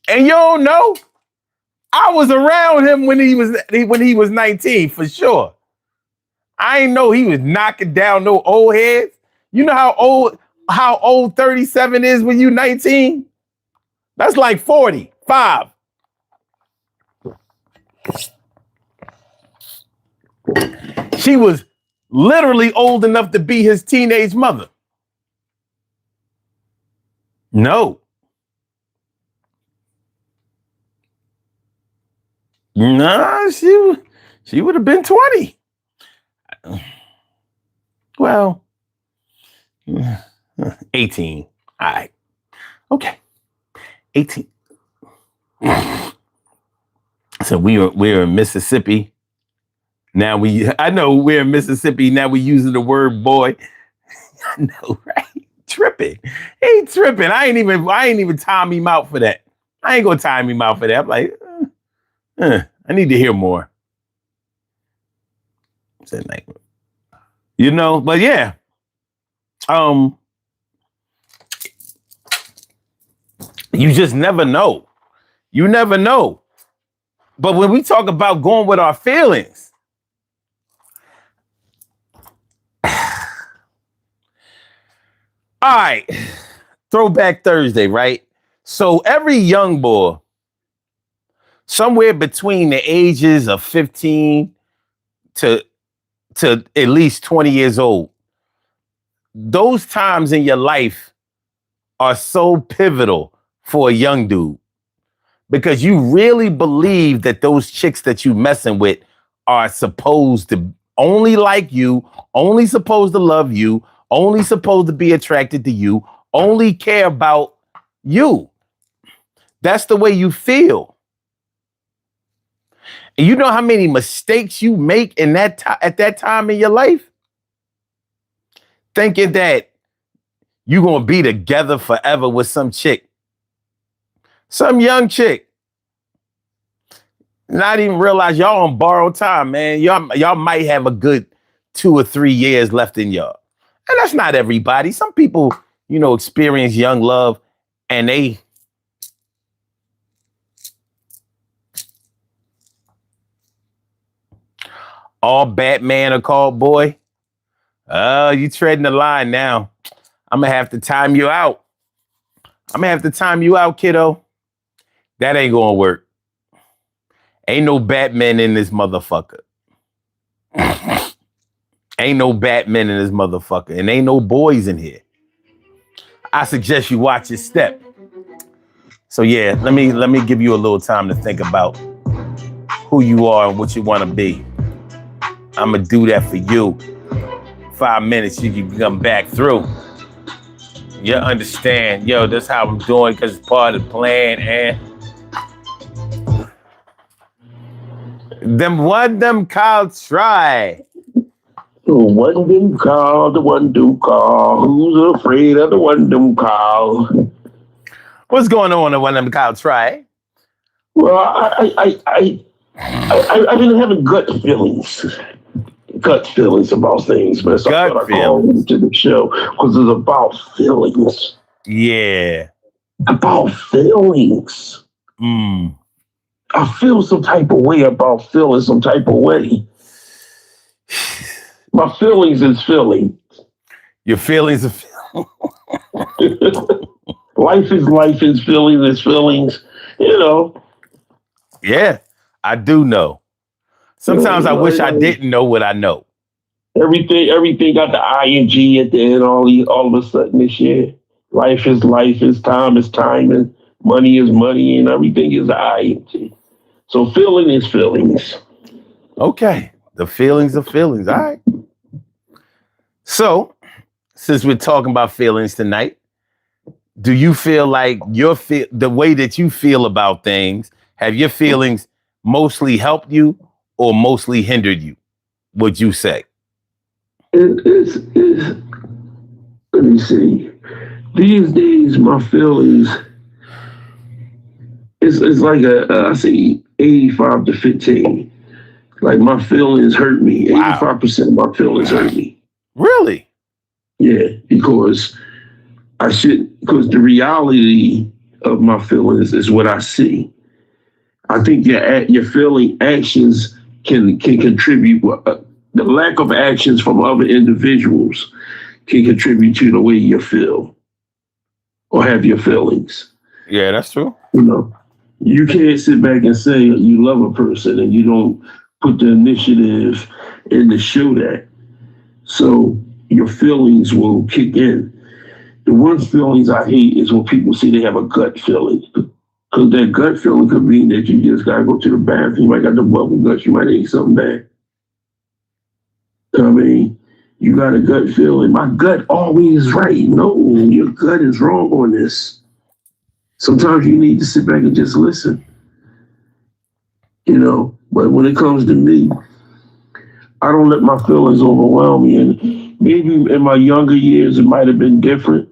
and you don't know. I was around him when he was 19 for sure. I ain't know he was knocking down no old heads. You know how old 37 is when you 19? That's like 45. She was literally old enough to be his teenage mother. No. Nah, she would have been 20. Well, 18. All right. Okay. 18. So we were in Mississippi, I know we're in Mississippi. Now we using the word boy. I know, right? Tripping. He tripping. I ain't even time him out for that. I ain't gonna time him out for that. I'm like, I need to hear more. But yeah. You just never know. You never know. But when we talk about going with our feelings, all right, Throwback Thursday, right? So every young boy, somewhere between the ages of 15 to at least 20 years old, those times in your life are so pivotal for a young dude because you really believe that those chicks that you messing with are supposed to only like you, only supposed to love you, only supposed to be attracted to you, only care about you. That's the way you feel. And you know how many mistakes you make in that at that time in your life? Thinking that you're going to be together forever with some chick. Some young chick. Not even realize y'all on borrowed time, man. Y'all might have a good 2 or 3 years left in y'all. And that's not everybody. Some people, experience young love and they all Batman are called boy. Oh, you treading the line now. I'm going to have to time you out. Kiddo. That ain't going to work. Ain't no Batman in this motherfucker. Ain't no Batman in this motherfucker. And ain't no boys in here. I suggest you watch your step. So yeah, let me give you a little time to think about who you are and what you want to be. I'm going to do that for you. 5 minutes, you can come back through. You understand, that's how I'm doing because it's part of the plan, and them call try. The one them call, the one do call. Who's afraid of the one them call? What's going on the one them call try? Well, I've been having gut feelings about things, man. So I thought I'd call into the show because it's about feelings. Yeah. About feelings. I feel some type of way about feeling some type of way. My feelings is feeling. Your feelings are Life is feelings is feelings, Yeah, I do know. Sometimes I wish I didn't know what I know. Everything got the ing at the end. All of a sudden this year, life is time, and money is money, and everything is ing. So feeling is feelings. Okay, the feelings are feelings. All right. So, since we're talking about feelings tonight, do you feel like the way that you feel about things, have your feelings mostly helped you or mostly hindered you? Would you say? It's let me see. These days, my feelings it's like I say 85 to 15. Like my feelings hurt me. 85% of my feelings hurt me. Really? Yeah, because the reality of my feelings is what I see. I think your feeling actions can contribute. The lack of actions from other individuals can contribute to the way you feel or have your feelings. Yeah, that's true. You can't sit back and say you love a person and you don't put the initiative in to show that. So your feelings will kick in. The one feelings I hate is when people say they have a gut feeling. Because that gut feeling could mean that you just got to go to the bathroom. You might got the bubble guts. You might eat something bad. I mean, you got a gut feeling. My gut always right. No, your gut is wrong on this. Sometimes you need to sit back and just listen. But when it comes to me, I don't let my feelings overwhelm me. And maybe in my younger years, it might have been different.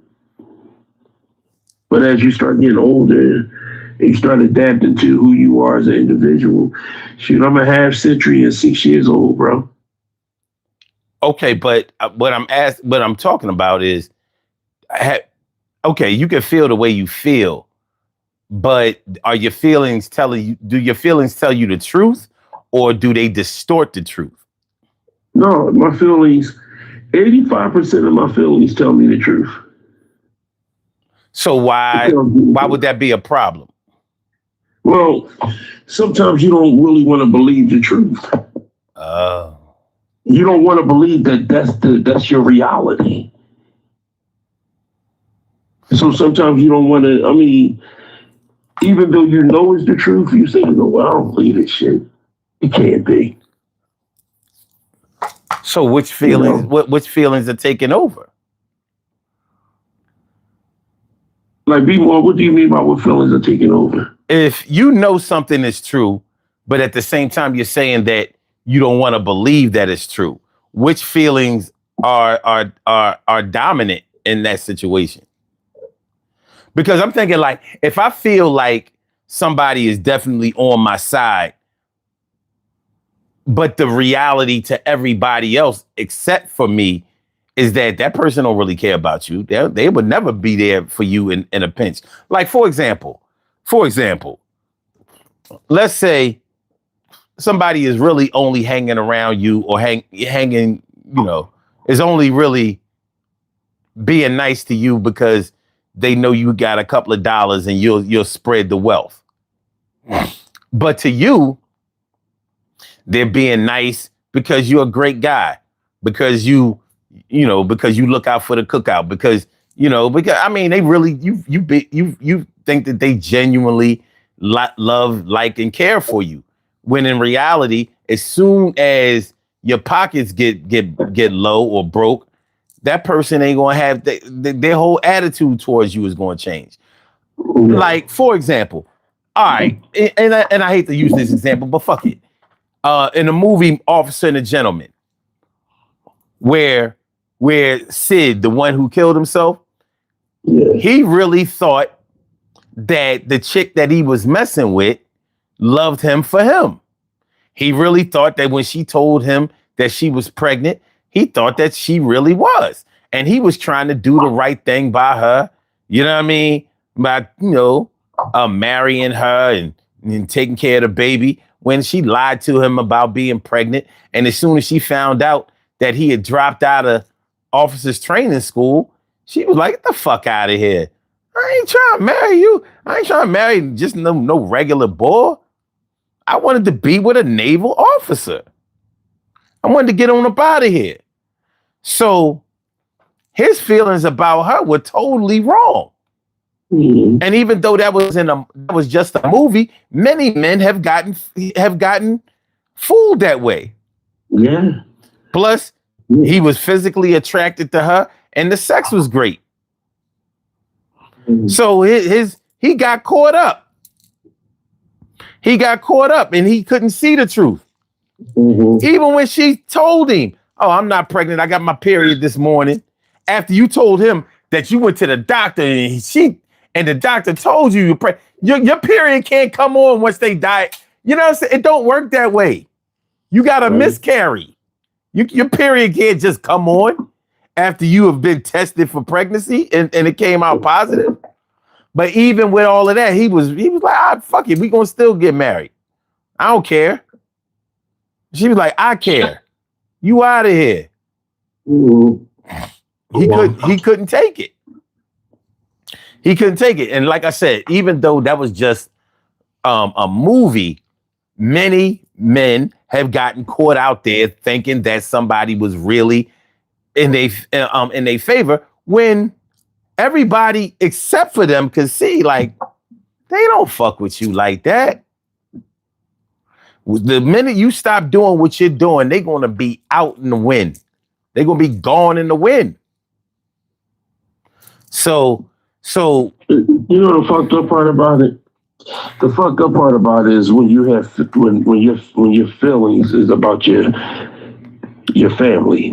But as you start getting older and you start adapting to who you are as an individual, shoot, I'm a half century and 6 years old, bro. Okay, but what I'm talking about is, ha- okay, you can feel the way you feel, but are your feelings telling you? Do your feelings tell you the truth, or do they distort the truth? No, my feelings, 85% of my feelings tell me the truth. So It why tells me the why would truth. that be a problem? Well, sometimes you don't really want to believe the truth. Oh, You don't want to believe that that's your reality. So sometimes you don't want to. I mean, even though you know it's the truth, you say, "No, well, I don't believe this shit. It can't be." so which You feelings? know, Which feelings are taking over? like be more. What do you mean by what feelings are taking over? If you know something is true, but at the same time you're saying that you don't want to believe that it's true, which feelings are dominant in that situation? Because I'm thinking like if I feel like somebody is definitely on my side, but the reality to everybody else except for me is that that person don't really care about you. They would never be there for you in a pinch. Like for example, let's say somebody is really only hanging around you or hanging, is only really being nice to you because they know you got a couple of dollars and you'll spread the wealth. But to you, they're being nice because you're a great guy, because because you look out for the cookout, because I mean they really you think that they genuinely love, like, and care for you. When in reality, as soon as your pockets get low or broke, that person ain't gonna have their whole attitude towards you is going to change. Yeah. Like for example, all right, and I hate to use this example, but fuck it. In the movie Officer and a Gentleman, where Sid, the one who killed himself, Yeah. he really thought that the chick that he was messing with loved him for him. He really thought that when she told him that she was pregnant, he thought that she really was. And he was trying to do the right thing by her, you know what I mean? By, marrying her and taking care of the baby, when she lied to him about being pregnant. And as soon as she found out that he had dropped out of officers training school, she was like, get the fuck out of here. I ain't trying to marry you. I ain't trying to marry just no regular boy. I wanted to be with a naval officer. I wanted to get on up out of here. So his feelings about her were totally wrong. Mhm. And even though that was just a movie, many men have gotten fooled that way. Yeah. Plus, he was physically attracted to her, and the sex was great. Mhm. So he got caught up. He got caught up, and he couldn't see the truth. Mhm. Even when she told him, "Oh, I'm not pregnant. I got my period this morning." After you told him that you went to the doctor and the doctor told you your period can't come on once they die. You know what I'm saying? It don't work that way. You got to Right. miscarry. Your period can't just come on after you have been tested for pregnancy and it came out positive. But even with all of that, he was like, fuck it, we gonna still get married. I don't care. She was like, I care. You out of here. Mhm. He couldn't take it. He couldn't take it. And like I said, even though that was just a movie, many men have gotten caught out there thinking that somebody was really in their favor when everybody except for them could see like they don't fuck with you like that. The minute you stop doing what you're doing, they're gonna be out in the wind. They're gonna be gone in the wind. So so You know the fucked up part about it? The fucked up part about it is when you have when your feelings is about your family.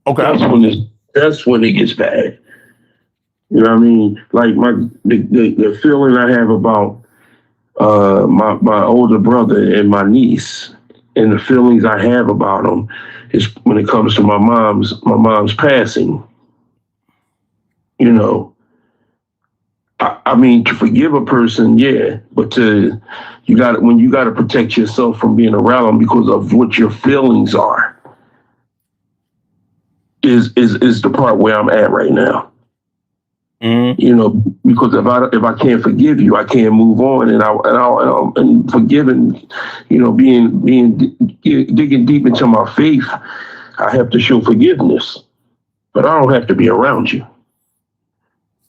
Okay. That's when it gets bad. You know what I mean? Like the feeling I have about my older brother and my niece, and the feelings I have about them is when it comes to my mom's passing. You know, I mean, to forgive a person, yeah, but you got when you got to protect yourself from being around them because of what your feelings are. Is the part where I'm at right now. You know, because if I can't forgive you, I can't move on, and forgiving, you know, digging deep into my faith, I have to show forgiveness, but I don't have to be around you.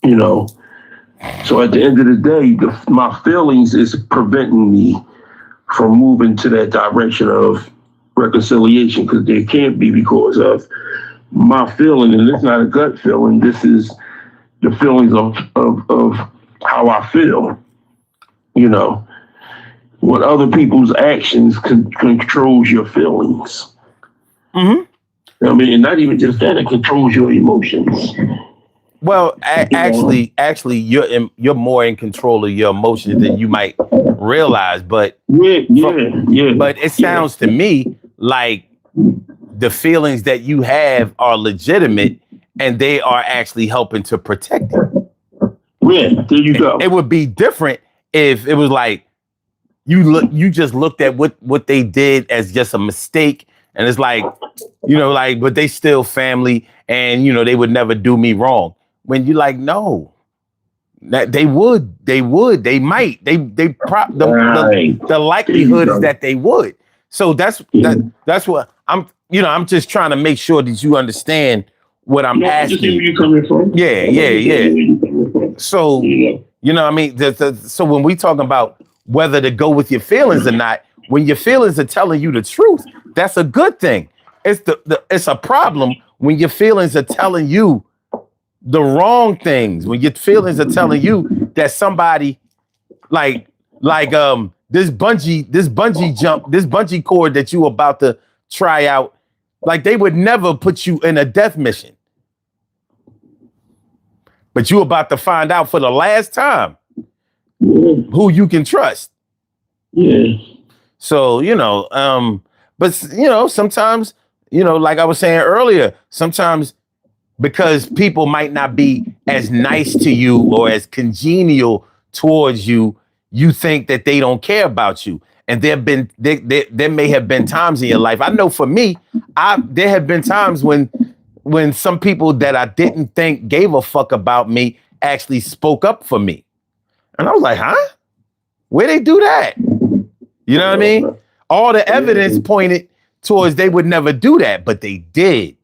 You know, so at the end of the day, my feelings is preventing me from moving to that direction of reconciliation because there can't be because of my feeling, and it's not a gut feeling. This is the feelings of how I feel, you know, what other people's actions controls your feelings. I mean, and not even just that, it controls your emotions. Well, actually, you're more in control of your emotions than you might realize. But but it sounds to me like the feelings that you have are legitimate and they are actually helping to protect it. Yeah, there you go. It would be different if it was like you just looked at what they did as just a mistake, and it's like, you know, like, but they still family, and you know they would never do me wrong. When you like, no, that they might, the likelihood is that they would. So that's what I'm, you know, I'm just trying to make sure that you understand what I'm asking. Where you coming from? Yeah. So, you know what I mean? So when we talking about whether to go with your feelings or not, when your feelings are telling you the truth, that's a good thing. It's a problem when your feelings are telling you the wrong things, when your feelings are telling you that somebody like this bungee cord that you about to try out, like they would never put you in a death mission. But you about to find out for the last time who you can trust. Yeah. So, you know, but you know, sometimes, you know, like I was saying earlier, sometimes because people might not be as nice to you or as congenial towards you, you think that they don't care about you. And there may have been times in your life. I know for me, there have been times when some people that I didn't think gave a fuck about me actually spoke up for me. And I was like, huh? Where they do that? You know what I mean? All the evidence pointed towards they would never do that, but they did.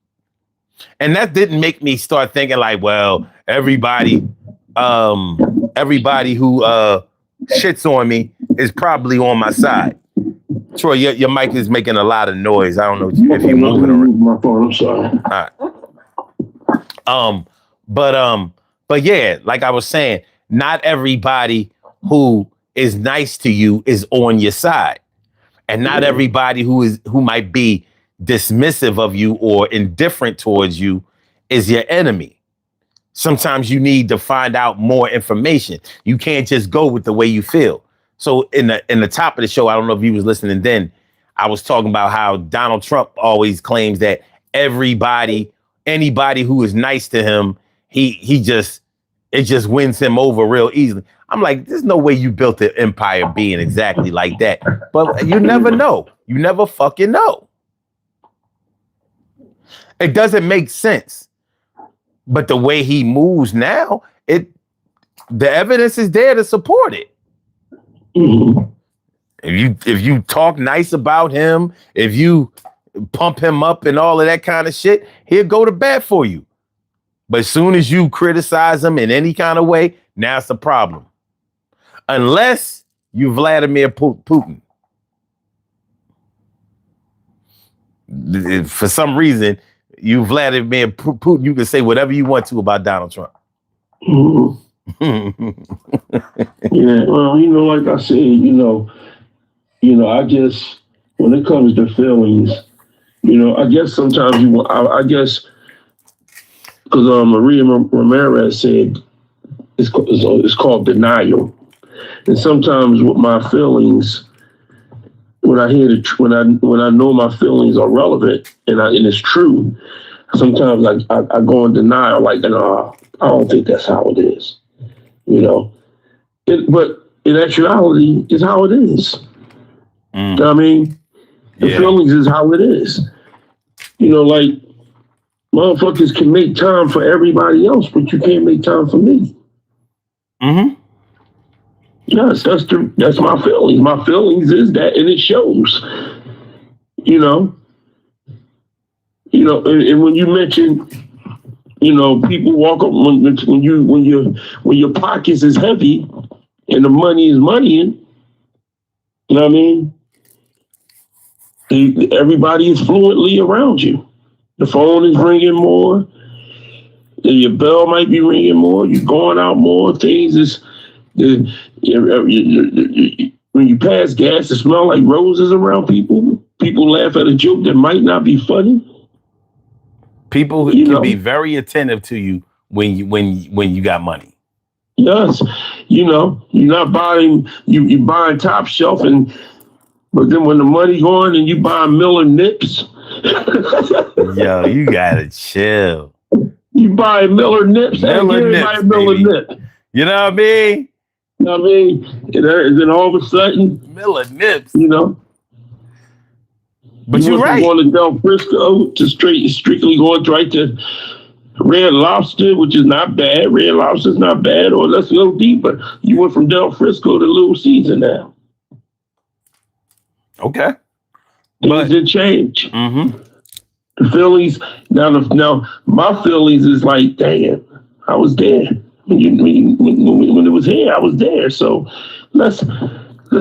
And that didn't make me start thinking like, well, everybody who shits on me is probably on my side. Troy, your mic is making a lot of noise. I don't know if you're moving around. My phone, I'm sorry. All right. But yeah, like I was saying, not everybody who is nice to you is on your side. And not everybody who might be dismissive of you or indifferent towards you is your enemy. Sometimes you need to find out more information. You can't just go with the way you feel. So in the top of the show, I don't know if you was listening then, I was talking about how Donald Trump always claims that anybody who is nice to him, it just wins him over real easily. I'm like, there's no way you built an empire being exactly like that. But you never know. You never fucking know. It doesn't make sense. But the way he moves now, the evidence is there to support it. Mm-hmm. If you talk nice about him, if you pump him up and all of that kind of shit, he'll go to bat for you. But as soon as you criticize him in any kind of way, now it's a problem. Unless you Vladimir Putin. For some reason, you Vladimir Putin, you can say whatever you want to about Donald Trump. Mm-hmm. Yeah, well, like I said, I just when it comes to feelings, I guess sometimes I guess because Maria Ramirez said it's called denial, and sometimes with my feelings, when I hear when I know my feelings are relevant and it's true, sometimes I go in denial, like, no, I don't think that's how it is, you know. But in actuality, it's how it is. Mm. I mean, the Yeah. feelings is how it is. Like motherfuckers can make time for everybody else, but you can't make time for me. Mm-hmm. Yes, that's my feelings. My feelings is that, and it shows. You know, and when you mention, people walk up when your pockets is heavy and the money is moneying. You know what I mean? Everybody is fluently around you. The phone is ringing more. Your bell might be ringing more. You're going out more. Things is when you pass gas, it smells like roses around people. People laugh at a joke that might not be funny. People You can be know, very attentive to you when you got money. yes, you're not buying you buying top shelf, but then when the money going and you buying Miller Nips, Yo, you gotta chill. you buy Miller Nips. Hey, Miller give everybody Nips, a Miller baby. Nip. You know what I mean? You know what I mean? And then all of a sudden, Miller Nips. you know, But you you're went from right. going to Del Frisco to strictly going right to Red Lobster, which is not bad. Red Lobster's not bad. Or let's go deeper. You went from Del Frisco to Little Caesar now. Okay. Things But did change. mm-hmm. The Phillies now my feelings is like, damn, I was there when it was here. I was there. So let's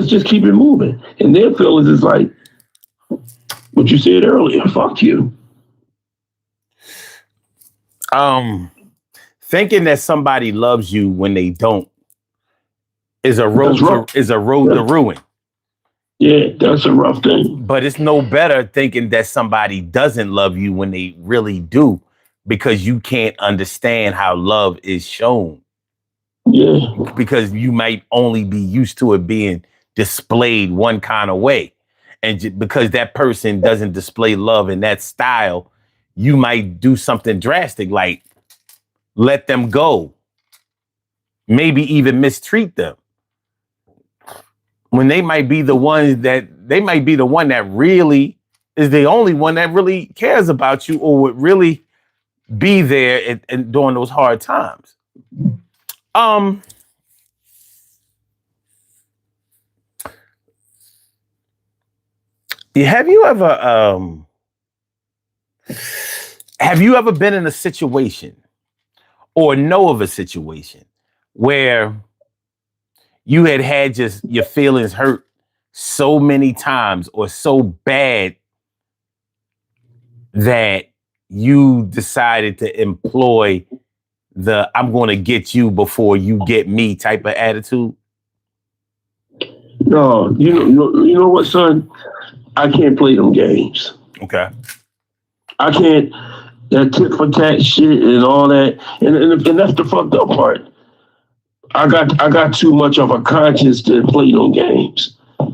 just keep it moving. And their feelings is like what you said earlier. Fuck you. Um thinking that somebody loves you when they don't That's rough. is a road to Yeah, ruin. yeah, that's a rough thing. But it's no better thinking that somebody doesn't love you when they really do, because you can't understand how love is shown, Yeah, because you might only be used to it being displayed one kind of way. And because that person doesn't display love in that style, you might do something drastic like let them go, maybe even mistreat them, when they might be the one that really is the only one that really cares about you or would really be there and during those hard times. Um, have you ever been in a situation or know of a situation where you had just your feelings hurt so many times or so bad that you decided to employ the I'm going to get you before you get me type of attitude? no, you know what, son? I can't play them games. Okay. I can't that tit for tat shit and all that, and that's the fucked up part. I got too much of a conscience to play them games. You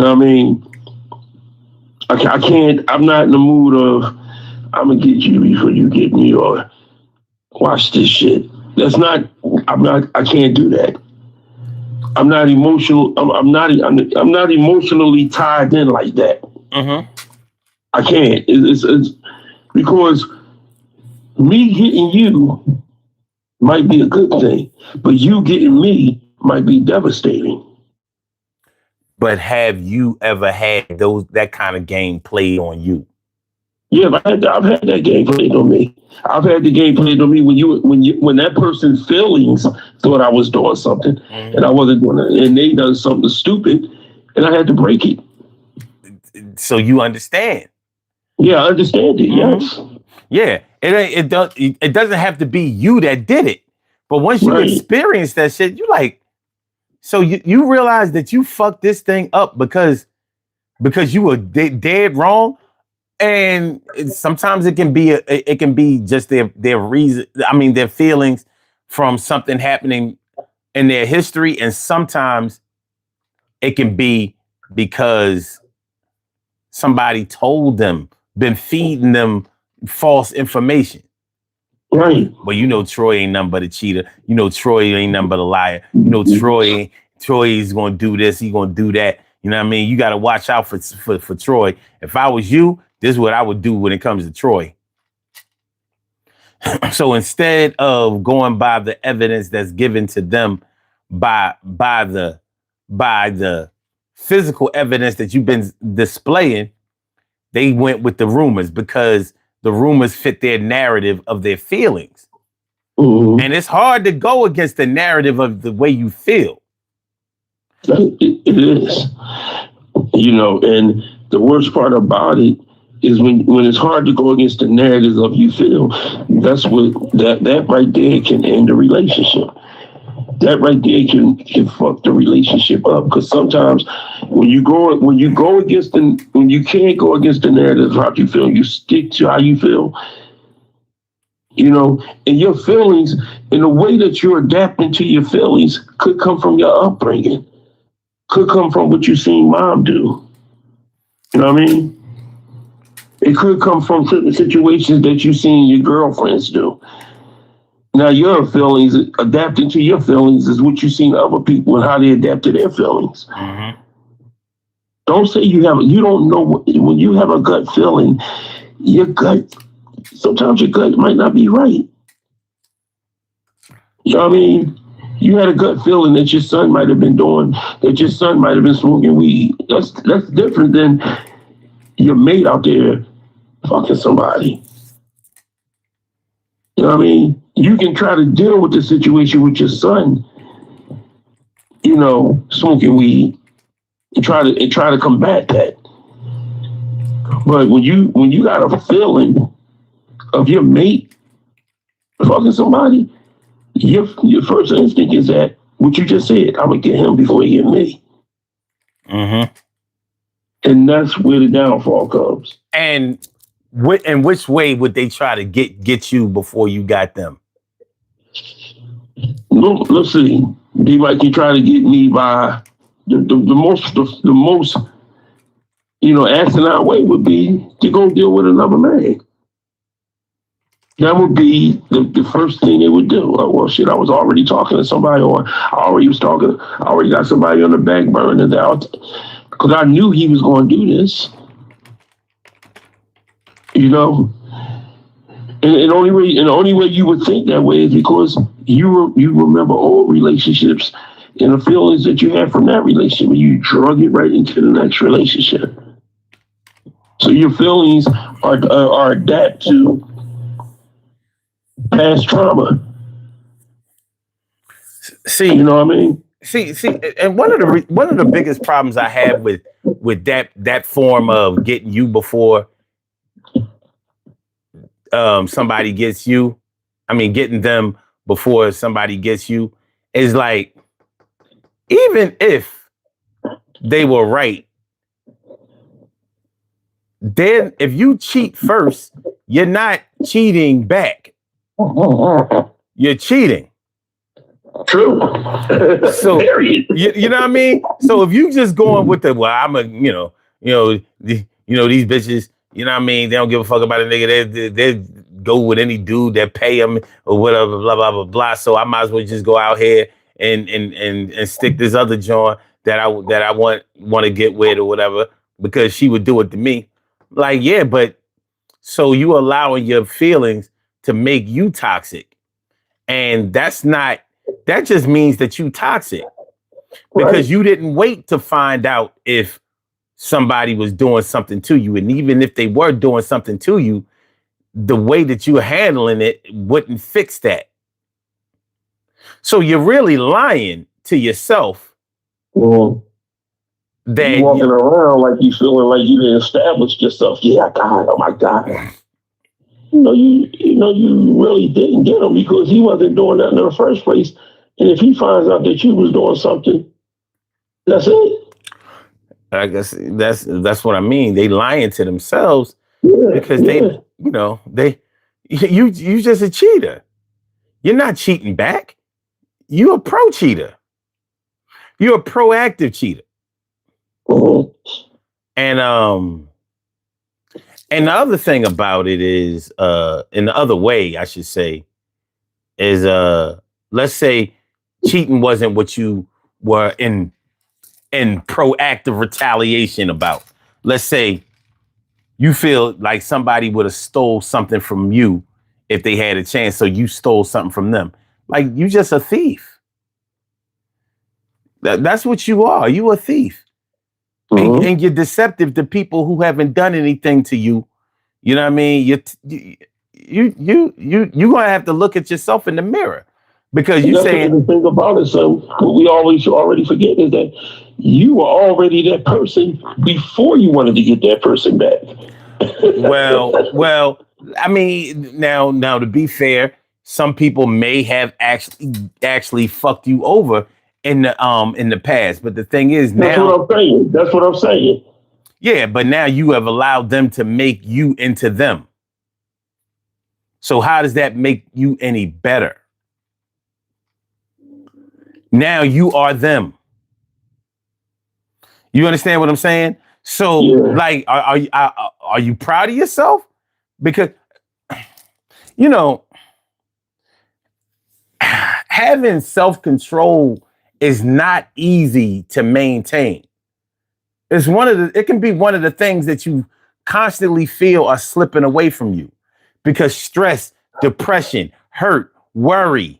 know what I mean? I can't. I'm not in the mood of I'm gonna get you before you get me or watch this shit. That's not. I'm not. I can't do that. I'm not emotional. I'm not emotionally tied in like that. Mm-hmm. I can't. It's because me getting you might be a good thing, but you getting me might be devastating. But have you ever had that kind of game played on you? Yeah, I've had that game played on me. I've had the game played on me when that person's feelings thought I was doing something and I Mm-hmm. wasn't doing it, and they done something stupid, and I had to break it. So you understand. Yeah, I understand it. Mm-hmm. Yes, Yeah. It doesn't have to be you that did it. But once you right. experience that shit, you like, so you realize that you fucked this thing up because because you were dead wrong. And sometimes it can be just their reason. I mean, their feelings from something happening in their history, and sometimes it can be because somebody told them, been feeding them false information. Right. Well, you know, Troy ain't nothing but a cheater. You know, Troy ain't nothing but a liar. You know, Troy's gonna do this. He gonna do that. You know what I mean? You got to watch out for Troy. If I was you, this is what I would do when it comes to Troy. So instead of going by the evidence that's given to them by the physical evidence that you've been displaying, they went with the rumors because the rumors fit their narrative of their feelings. Mm-hmm. And it's hard to go against the narrative of the way you feel. It is. You know, and the worst part about it is when it's hard to go against the narrative of you feel, that's what that right there can end the relationship. That right there can fuck the relationship up. Because sometimes when you can't go against the narrative of how you feel, you stick to how you feel. You know, and your feelings, and the way that you're adapting to your feelings could come from your upbringing, could come from what you seen mom do. You know what I mean? It could come from certain situations that you've seen your girlfriends do. Now, your feelings, adapting to your feelings, is what you've seen other people and how they adapt to their feelings. Mm-hmm. Don't say you don't know when you have a gut feeling, sometimes your gut might not be right. You know what I mean? You had a gut feeling that your son might have been smoking weed. That's different than your mate out there fucking somebody. You know what I mean? You can try to deal with the situation with your son, you know, smoking weed, and try to combat that. But when you got a feeling of your mate fucking somebody, your first instinct is that what you just said, I'm gonna get him before he get me. Mm-hmm. And that's where the downfall comes. And in which way would they try to get you before you got them? No, let's see. They might be trying to get me by the most asinine way would be to go deal with another man. That would be the first thing they would do. Well, shit, I was already talking to somebody, or I already got somebody on the back burner because I knew he was going to do this. You know, and the only way you would think that way is because you remember old relationships and the feelings that you had from that relationship, and you drug it right into the next relationship. So your feelings are adapt to past trauma. See, you know what I mean? See, and one of the biggest problems I have with that form of getting you before somebody gets you, I mean getting them before somebody gets you, is like, even if they were right, then if you cheat first, you're not cheating back. You're cheating. True. So you know what I mean? So if you just going with the, well, I'm a, these bitches, you know what I mean? They don't give a fuck about a nigga. They go with any dude that pay them or whatever, blah, blah, blah, blah. So I might as well just go out here and stick this other joint that I want to get with or whatever, because she would do it to me. Like, yeah, but so you allowing your feelings to make you toxic. And that just means that you toxic, because you didn't wait to find out if somebody was doing something to you. And even if they were doing something to you, the way that you're handling it wouldn't fix that. So you're really lying to yourself. Well, that you walking around like you feeling like you didn't establish yourself. Yeah, God, oh my God. You really didn't get him because he wasn't doing that in the first place. And if he finds out that you was doing something, that's it. I guess that's what I mean. They lying to themselves Yeah, because they, yeah. they, you just a cheater. You're not cheating back. You a pro cheater. You're a proactive cheater. Mhm. And and the other thing about it is, in the other way, I should say, is let's say cheating wasn't what you were in proactive retaliation about. Let's say you feel like somebody would have stole something from you if they had a chance, so you stole something from them. Like you just a thief. That's what you are. You a thief. Mhm. And you're deceptive to people who haven't done anything to you. You know what I mean? You gonna have to look at yourself in the mirror because And you that's saying, the thing about it. So what we always already forget is that you were already that person before you wanted to get that person back. well, I mean, now to be fair, some people may have actually fucked you over in the past, but the thing is That's what now, I'm saying. That's what I'm saying. yeah, but now you have allowed them to make you into them. So how does that make you any better? Now you are them. You understand what I'm saying? So, Yeah. like, are you proud of yourself? Because you know, having self control is not easy to maintain. It can be one of the things that you constantly feel are slipping away from you because stress, depression, hurt, worry,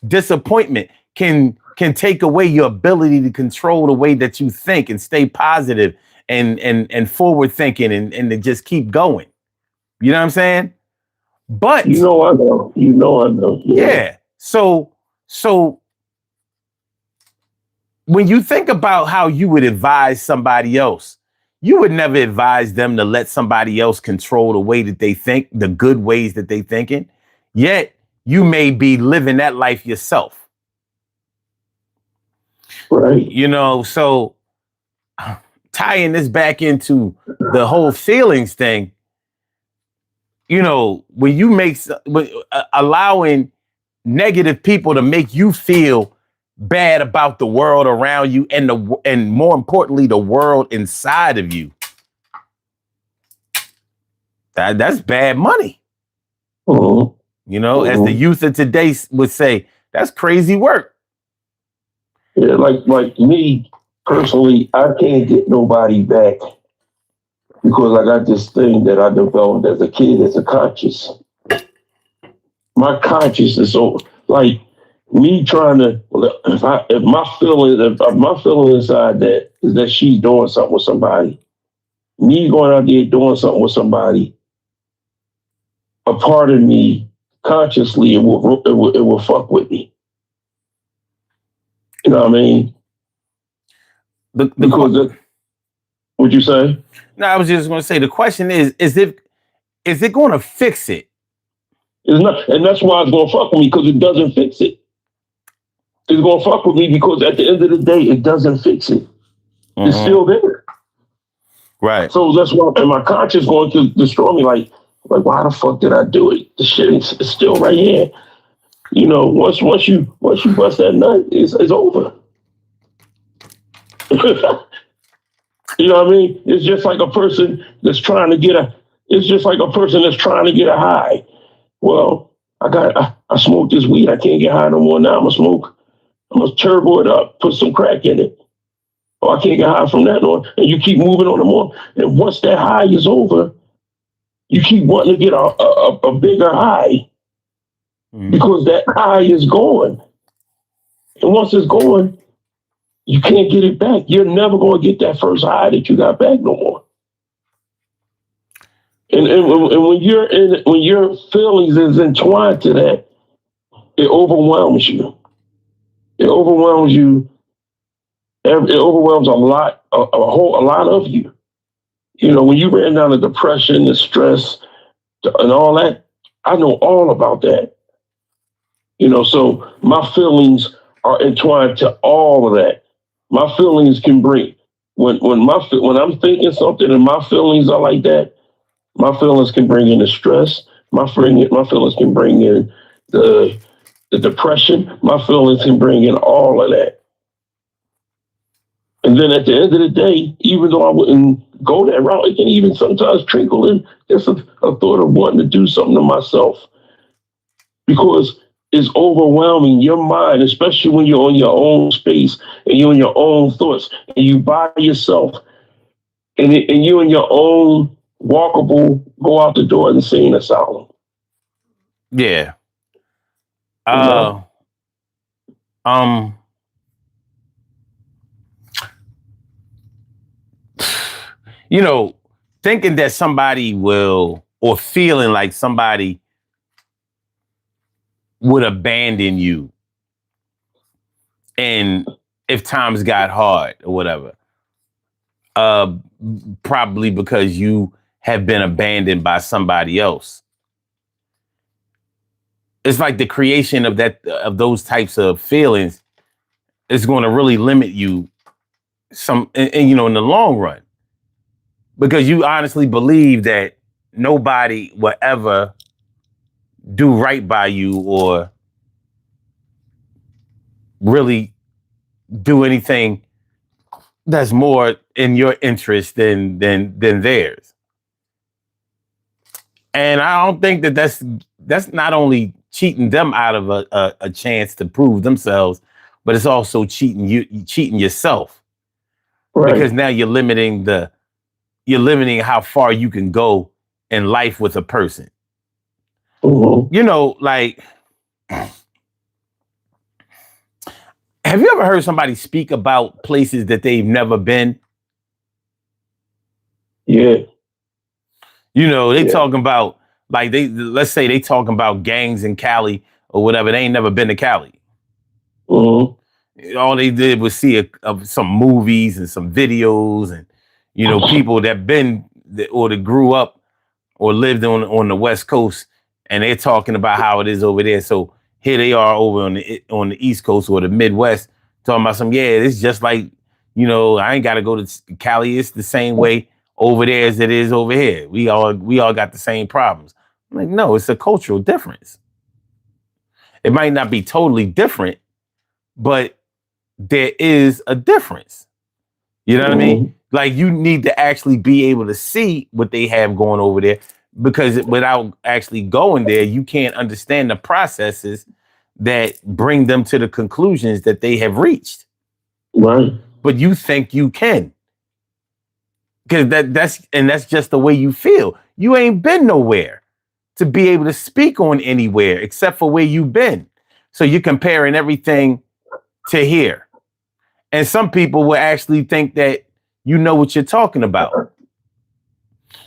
disappointment can take away your ability to control the way that you think and stay positive and forward thinking and to just keep going. You know what I'm saying? You But know I know. You know I know. Yeah. yeah, so when you think about how you would advise somebody else, you would never advise them to let somebody else control the way that they think, the good ways that they thinking. Yet you may be living that life yourself. Right. So tying this back into the whole feelings thing, when you allowing negative people to make you feel bad about the world around you and more importantly the world inside of you, that's bad money. Mhm. As the Mhm. youth of today would say, that's crazy work. Yeah, like me personally, I can't get nobody back because I got this thing that I developed as a kid as a conscious. My consciousness, so like me trying to, if my feeling inside that is that she's doing something with somebody, me going out there doing something with somebody, a part of me consciously it will fuck with me. You know what I mean? The the Because what you say? no, I was just going to say the question is it going to fix it? It's not, and that's why it's gonna fuck with me because it doesn't fix it. It's gonna fuck with me because at the end of the day, it doesn't fix it. It's Mm-hmm. still there. Right. So that's why, and my conscience going to destroy me. Like why the fuck did I do it? The shit is still right here. Once you bust that nut, it's over. You know what I mean? It's just like a person that's trying to get a. It's just like a person that's trying to get a high. Well, I smoked this weed. I can't get high no more now. I'm gonna turbo it up, put some crack in it. Oh, I can't get high from that on. And you keep moving on and more. And once that high is over, you keep wanting to get a bigger high because that high is gone. And once it's gone, you can't get it back. You're never going to get that first high that you got back no more. And when your feelings is entwined to that, it overwhelms you. It overwhelms you. It overwhelms a lot of you. When you ran down the depression, the stress, and all that, I know all about that. So my feelings are entwined to all of that. My feelings can bring, when I'm thinking something and my feelings are like that, my feelings can bring in the stress. My feelings can bring in the the depression. My feelings can bring in all of that. And then at the end of the day, even though I wouldn't go that route, it can even sometimes trickle in just a thought of wanting to do something to myself because it's overwhelming your mind, especially when you're on your own space and you're in your own thoughts and you by yourself and you in your own walkable, go out the door and insane asylum. Yeah. You know? Uh, um, you know, thinking that somebody will, or feeling like somebody would abandon you, and if times got hard or whatever, uh, probably because you have been abandoned by somebody else. It's like the creation of those types of feelings is going to really limit you and in the long run, because you honestly believe that nobody will ever do right by you or really do anything that's more in your interest than theirs. And I don't think that's not only cheating them out of a chance to prove themselves, but it's also cheating yourself, because Right. now you're limiting how far you can go in life with a person. Mm-hmm. Like, have you ever heard somebody speak about places that they've never been? Yeah. They Yeah. talking about, like, let's say they talking about gangs in Cali or whatever. They ain't never been to Cali. Mm-hmm. All they did was see some movies and some videos, and people that been or that grew up or lived on the West Coast, and they're talking about how it is over there. So here they are over on the East Coast or the Midwest, talking about some, yeah, it's just like, I ain't got to go to Cali. It's the same way over there as it is over here. We all got the same problems. I'm like, no, it's a cultural difference. It might not be totally different, but there is a difference. You know what I mean? Mm-hmm. Like, you need to actually be able to see what they have going over there, because without actually going there, you can't understand the processes that bring them to the conclusions that they have reached. Right. But you think you can, because that's just the way you feel. You ain't been nowhere to be able to speak on anywhere except for where you've been. So you're comparing everything to here. And some people will actually think that you know what you're talking about,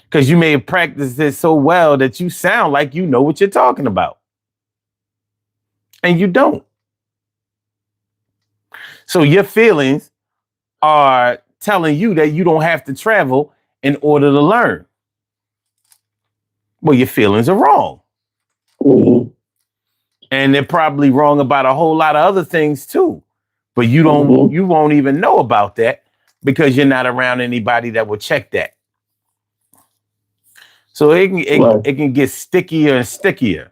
because you may have practiced it so well that you sound like you know what you're talking about. And you don't. So your feelings are telling you that you don't have to travel in order to learn. Well, your feelings are wrong. Mm-hmm. And they're probably wrong about a whole lot of other things too. But Mm-hmm. you won't even know about that because you're not around anybody that will check that. So Right. it can get stickier and stickier.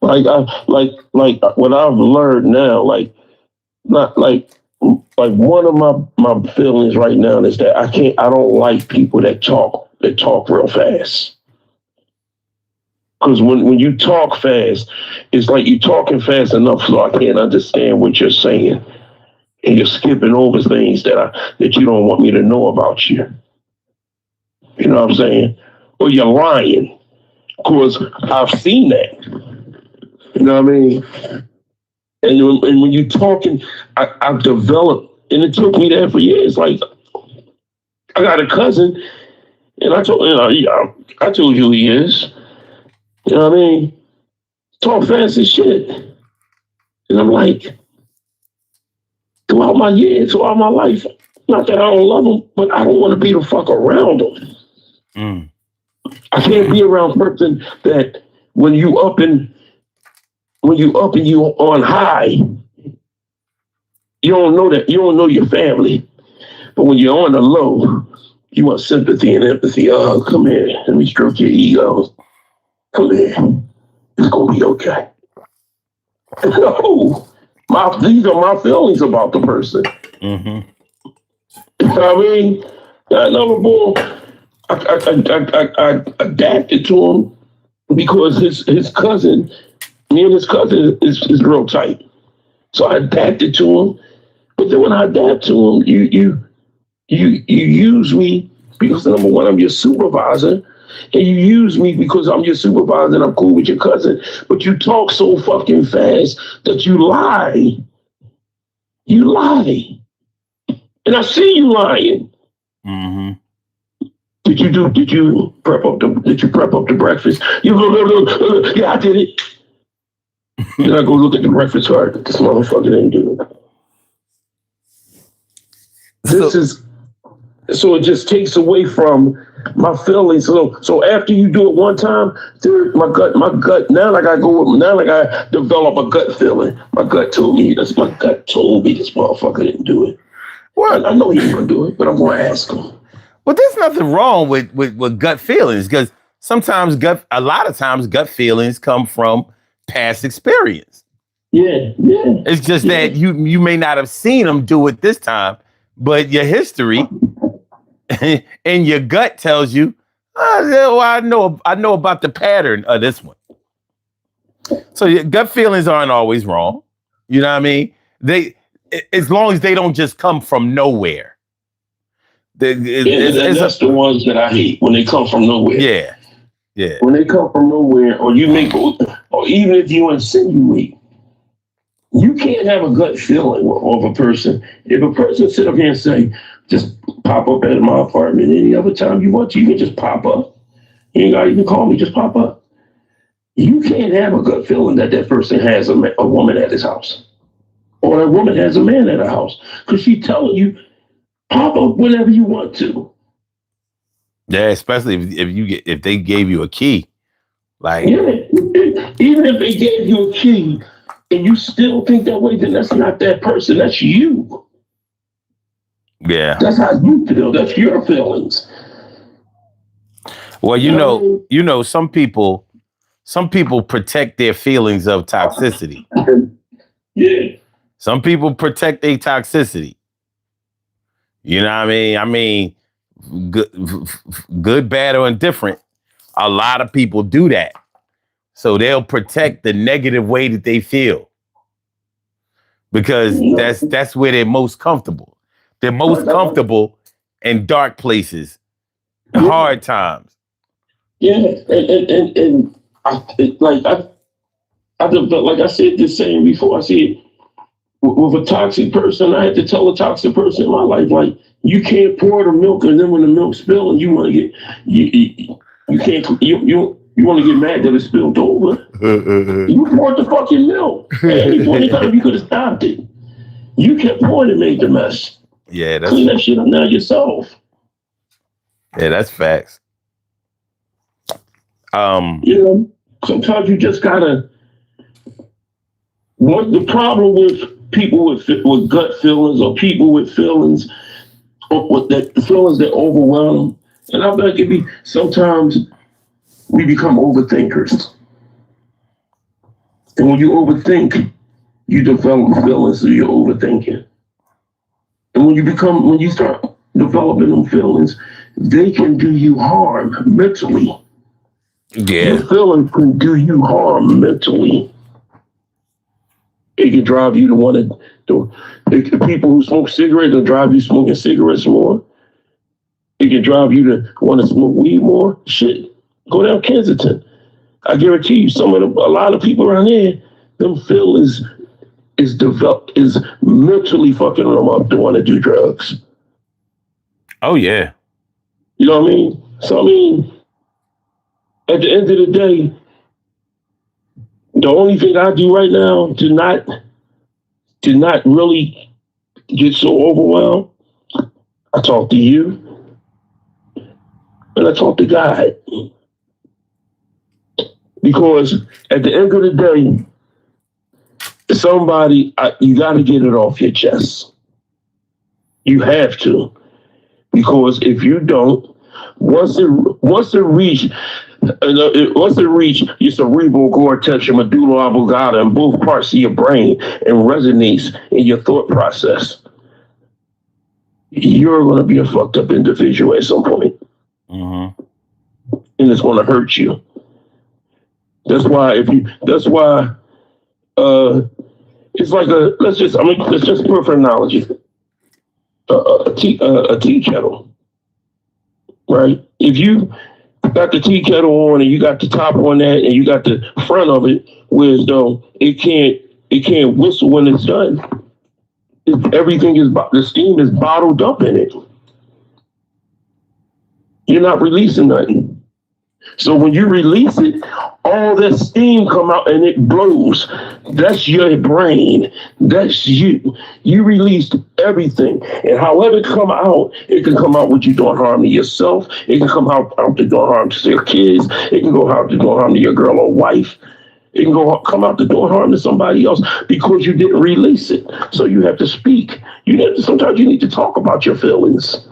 Like what I've learned now, not like one of my feelings right now is that I don't like people that talk real fast. Because when you talk fast, it's like you talking fast enough so I can't understand what you're saying. And you're skipping over things that you don't want me to know about you. You know what I'm saying? Or you're lying. Of course, I've seen that. You know what I mean? And when you're talking, I've developed, and it took me that for years. Like, I got a cousin, and I told you who he is. You know what I mean? Talk fast as shit. And I'm like, throughout my years, throughout my life, not that I don't love him, but I don't want to be the fuck around him. Mm. I can't be around a person that when you up and you on high, you don't know your family. But when you're on the low, you want sympathy and empathy. Oh, come here. Let me stroke your ego. Come here. It's going to be okay. No. These are my feelings about the person. Mm-hmm. I mean, that number boy, I adapted to him because his cousin, me and his cousin is real tight. So I adapted to him. But then when I adapt to him, you use me because number one, I'm your supervisor. And you use me because I'm your supervisor and I'm cool with your cousin. But you talk so fucking fast that you lie. You lie. And I see you lying. Mm-hmm. Did you prep up the breakfast? You go, yeah, I did it. Then I go look at the breakfast card. This motherfucker didn't do it. So it just takes away from my feelings. So after you do it one time, dude, my gut. Now I gotta develop a gut feeling. My gut told me this motherfucker didn't do it. Well, I know he ain't gonna do it, but I'm gonna ask him. But there's nothing wrong with gut feelings because a lot of times gut feelings come from past experience. Yeah. It's just that you may not have seen them do it this time, but your history and your gut tells you, I know about the pattern of this one. So your gut feelings aren't always wrong. You know what I mean? As long as they don't just come from nowhere. That's the ones that I hate when they come from nowhere. Yeah. When they come from nowhere, or even if you insinuate, you can't have a gut feeling of a person. If a person sit up here and say, just pop up at my apartment any other time you want to, you can just pop up. You ain't got to even call me, just pop up. You can't have a gut feeling that person has a woman at his house, or that woman has a man at her house, because she's telling you, pop up whenever you want to. Yeah, especially if they gave you a key, like even if they gave you a key and you still think that way, then that's not that person. That's you. Yeah, that's how you feel. That's your feelings. Well, you know, some people protect their feelings of toxicity. Yeah. Some people protect their toxicity. You know what I mean? Good, bad, or indifferent. A lot of people do that. So they'll protect the negative way that they feel. Because that's where they're most comfortable. They're most comfortable in dark places, hard times. Yeah, and like I said this saying before, I see it with a toxic person. I had to tell a toxic person in my life, like, you can't pour the milk, and then when the milk spills, and you want to get you can't you want to get mad that it spilled over. You poured the fucking milk. At any point in time, you could have stopped it. You kept pouring and made the mess. Yeah, clean that shit up now yourself. Yeah, that's facts. Sometimes you just gotta. What the problem with people with gut feelings, or people with feelings, or with that feelings that overwhelm them, and I bet it be sometimes we become overthinkers, and when you overthink, you develop feelings through your overthinking, and when you start developing them feelings, they can do you harm mentally. Yeah. Your feelings can do you harm mentally. It can drive you to want to. The people who smoke cigarettes will drive you smoking cigarettes more. It can drive you to want to smoke weed more. Shit, go down Kensington. I guarantee you, a lot of people around here, them feelings is mentally fucking them up to want to do drugs. Oh yeah. You know what I mean? So I mean, at the end of the day, the only thing I do right now to not really get so overwhelmed, I talk to you and I talk to God. Because at the end of the day, you got to get it off your chest. You have to. Because if you don't, once it reach your cerebral cortex, your medulla oblongata, and both parts of your brain, and resonates in your thought process, you're going to be a fucked up individual at some point, and it's going to hurt you. That's why it's like let's just put for analogy, a tea kettle, right? If you got the tea kettle on and you got the top on that and you got the front of it, whereas though it can't whistle when it's done. The steam is bottled up in it. You're not releasing nothing. So when you release it, all that steam come out and it blows. That's your brain. That's you. You released everything. And however it can come out with you doing harm to yourself. It can come out to doing harm to your kids. It can go out to doing harm to your girl or wife. It can come out to doing harm to somebody else because you didn't release it. So you have to speak. Sometimes you need to talk about your feelings.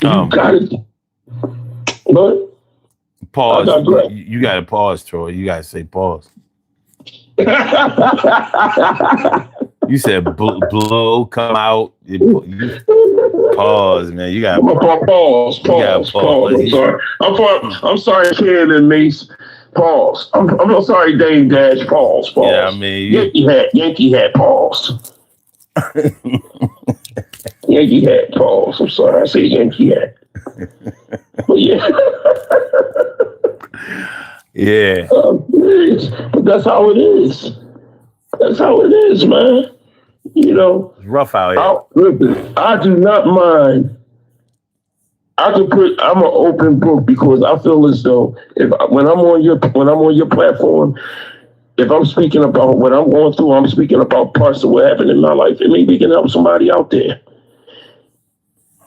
You got it. But pause. You got to pause, Troy. You got to say pause. You said blow, come out. Pause, man. You got pause. I'm sorry, Ken and Mace. Pause. I'm sorry, Dave Dash. Pause. Yeah, I mean, Yankee hat. Pause. Yankee hat. Pause. I'm sorry, I say Yankee hat. But yeah. Yeah. But that's how it is. That's how it is, man. It's rough out here. I do not mind. I'm an open book because I feel as though when I'm on your platform, if I'm speaking about what I'm going through, I'm speaking about parts of what happened in my life, and maybe it can help somebody out there.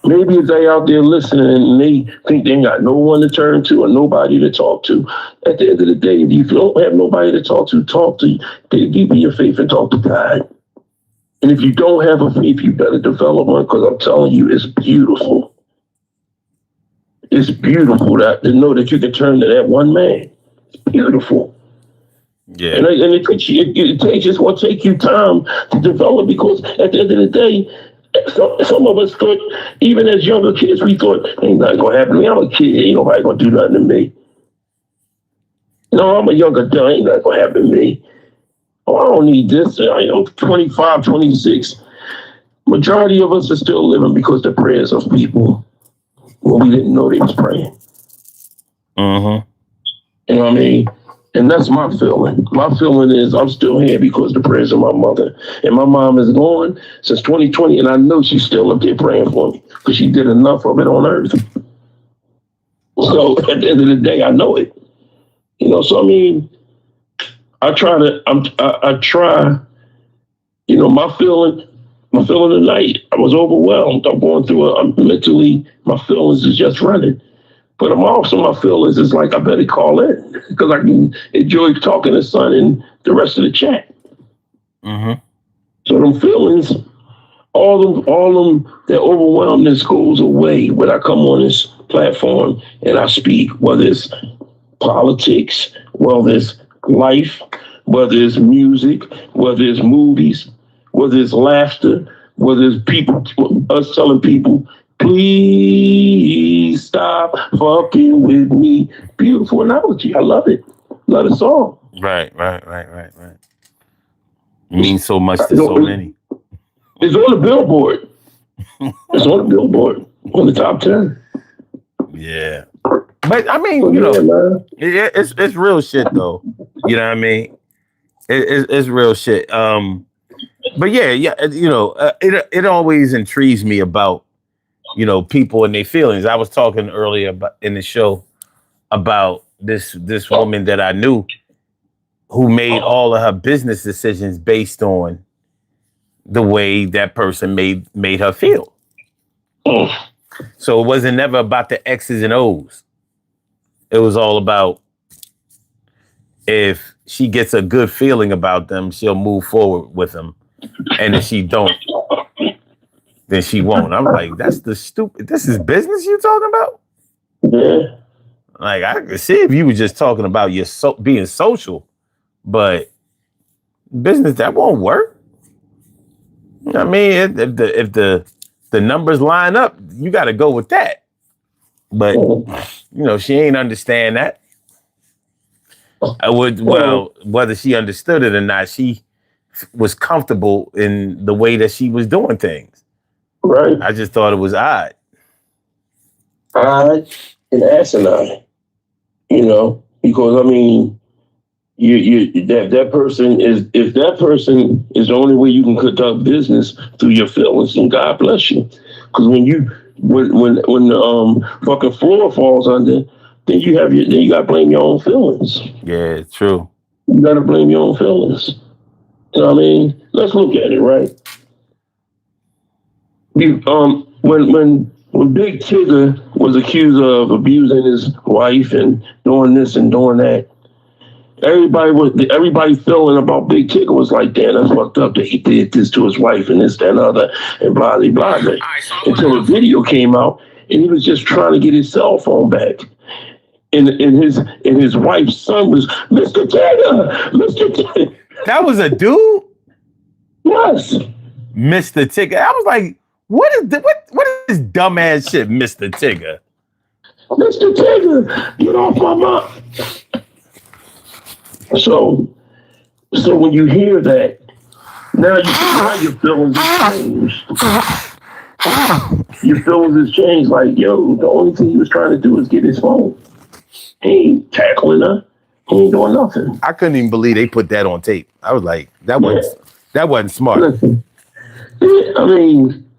Maybe if they out there listening and they think they ain't got no one to turn to or nobody to talk to, at the end of the day, if you don't have nobody to talk to dig deep in your faith and talk to God. And if you don't have a faith, you better develop one, because I'm telling you, it's beautiful. It's beautiful to know that you can turn to that one man. It's beautiful. Yeah. And it's going to take you time to develop, because at the end of the day, some of us thought, even as younger kids, we thought, ain't nothing going to happen to me. I'm a kid. Ain't nobody going to do nothing to me. No, I'm a young adult. Ain't nothing going to happen to me. Oh, I don't need this. I'm 25, 26. Majority of us are still living because the prayers of people when we didn't know they was praying. You know what I mean? And that's my feeling. My feeling is I'm still here because the prayers of my mother. And my mom is gone since 2020, and I know she's still up there praying for me because she did enough of it on earth. So at the end of the day, I know it. So I mean, I try, my feeling tonight, I was overwhelmed. I'm going through mentally, my feelings is just running. But I'm also, my feelings is like, I better call in because I can enjoy talking to Son and the rest of the chat. So them feelings, all them that overwhelmness goes away when I come on this platform and I speak, whether it's politics, whether it's life, whether it's music, whether it's movies, whether it's laughter, whether it's people, us telling people, please stop fucking with me. Beautiful analogy. I love it. Love the song. Right. It means so much to so many. It's on the billboard. On the top 10. Yeah. But I mean, it's real shit though. You know what I mean? It's real shit. But yeah, it always intrigues me about, people and their feelings. I was talking earlier in the show about this woman that I knew who made all of her business decisions based on the way that person made her feel. So it wasn't never about the X's and O's. It was all about, if she gets a good feeling about them, she'll move forward with them. And if she don't, then she won't. I'm like, that's the stupid. This is business you talking about? Yeah. Like, I could see if you were just talking about your being social, but business, that won't work. You know what I mean? If the numbers line up, you got to go with that. But she ain't understand that. Whether she understood it or not, she was comfortable in the way that she was doing things. Right. I just thought it was odd. Odd and asinine. Because I mean, that person is, if that person is the only way you can conduct business through your feelings, and God bless you. Because when the fucking floor falls under, then you gotta blame your own feelings. Yeah, true. You gotta blame your own feelings. You know what I mean? Let's look at it, right? When Big Tigger was accused of abusing his wife and doing this and doing that, everybody feeling about Big Tigger was like, damn, that's fucked up that he did this to his wife and this, that, and other, and blah, blah, blah. Until a video came out and he was just trying to get his cell phone back. And his wife's son was, Mr. Tigger, Mr. Tigger. That was a dude? Yes. Mr. Tigger. I was like, what is dumbass shit, Mr. Tigger? Mr. Tigger, get off my mom. So when you hear that, now your feelings have changed. Your feelings has changed. Like, yo, the only thing he was trying to do is get his phone. He ain't tackling her. He ain't doing nothing. I couldn't even believe they put that on tape. I was like, that wasn't smart. Listen, I mean,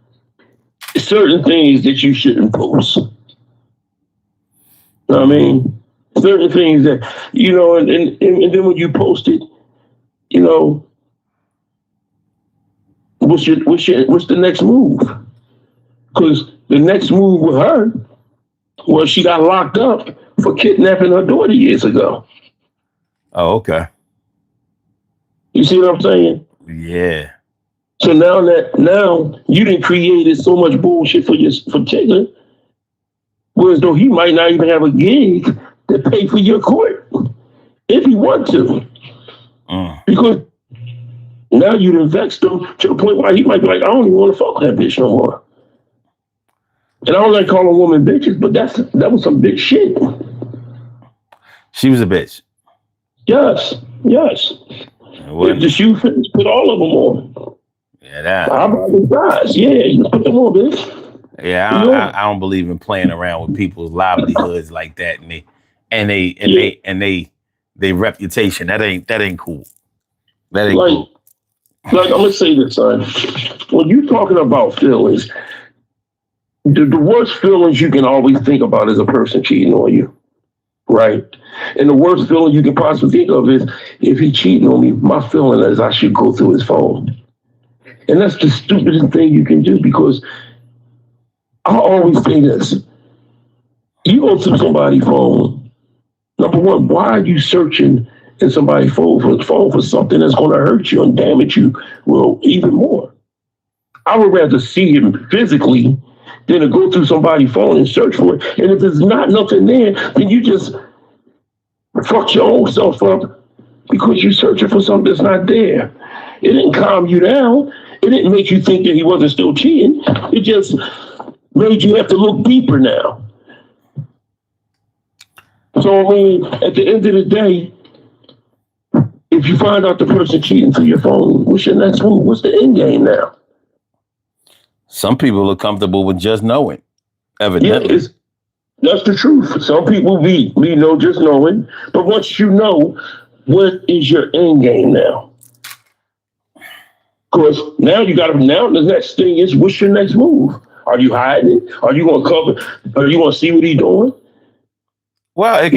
certain things that you shouldn't post. You know what I mean? Certain things that, and then when you post it, what's the next move? Because the next move with her was she got locked up for kidnapping her daughter years ago. Oh, okay. You see what I'm saying? Yeah. So now you done created so much bullshit for Tigger, whereas though he might not even have a gig to pay for your court if he want to, because now you done vexed him to the point where he might be like, I don't even want to fuck that bitch no more. And I don't like calling women bitches, but that was some big shit. She was a bitch. Yes. If the shoe fits, put all of them on. Yeah, that. How about the guys? Yeah, you put them on, bitch. Yeah, I don't believe in playing around with people's livelihoods like that, and they reputation. That ain't cool. That ain't cool. Like, I'm gonna say this, son. When you talking about feelings, the worst feelings you can always think about is a person cheating on you, right? And the worst feeling you can possibly think of is, if he cheating on me, my feeling is I should go through his phone. And that's the stupidest thing you can do, because I always say this. You go through somebody's phone, number one, why are you searching in somebody's phone for something that's going to hurt you and damage you, even more? I would rather see him physically than to go through somebody's phone and search for it. And if there's not nothing there, then you just fuck your own self up because you're searching for something that's not there. It didn't calm you down. It didn't make you think that he wasn't still cheating. It just made you have to look deeper now. So, I mean, at the end of the day, if you find out the person cheating through your phone, what's your next move? What's the end game now? Some people are comfortable with just knowing, evidently. Yeah, that's the truth. Some people be just knowing, but once you know, what is your end game now? Because now the next thing is, what's your next move? Are you hiding it? Are you going to cover? Are you going to see what he's doing? Well,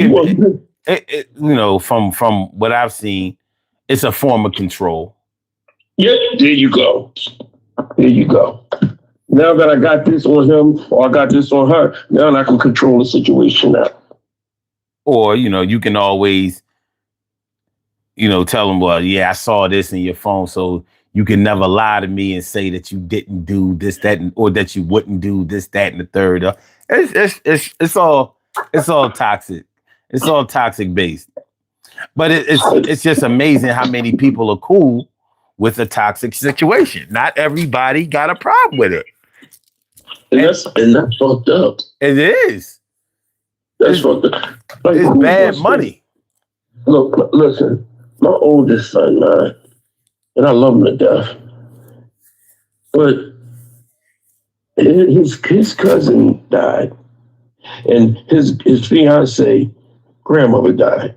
from what I've seen, it's a form of control. Yeah, there you go. Now that I got this on him or I got this on her, now I can control the situation now. Or, you can always, tell them, well, yeah, I saw this in your phone, so you can never lie to me and say that you didn't do this, that, or that you wouldn't do this, that, and the third. It's all toxic. It's all toxic based. But it's just amazing how many people are cool with a toxic situation. Not everybody got a problem with it. And that's fucked up. It is. That's fucked up. Like, it's bad money. Look, listen, my oldest son, man, and I love him to death. But his cousin died, and his fiance grandmother died.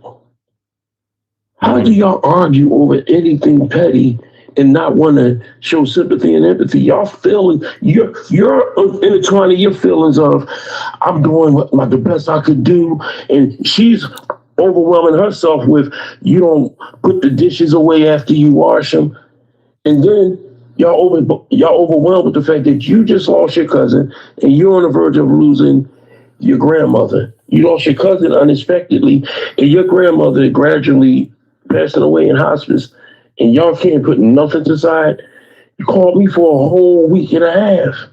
How do y'all argue over anything petty and not want to show sympathy and empathy? Y'all feeling you're intertwining your feelings of I'm doing the best I could do, and she's overwhelming herself with you don't put the dishes away after you wash them, and then y'all overwhelmed with the fact that you just lost your cousin and you're on the verge of losing your grandmother. You lost your cousin unexpectedly, and your grandmother gradually passing away in hospice, and y'all can't put nothing aside. You called me for a whole week and a half.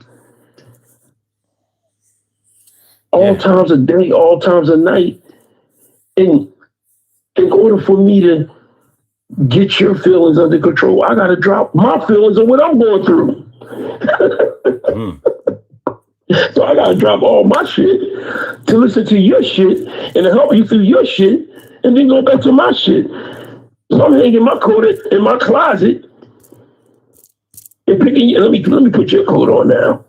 All times of day, all times of night. And in order for me to get your feelings under control, I got to drop my feelings of what I'm going through. So I got to drop all my shit to listen to your shit and to help you through your shit and then go back to my shit. So I'm hanging my coat in my closet and picking. Let me put your coat on now,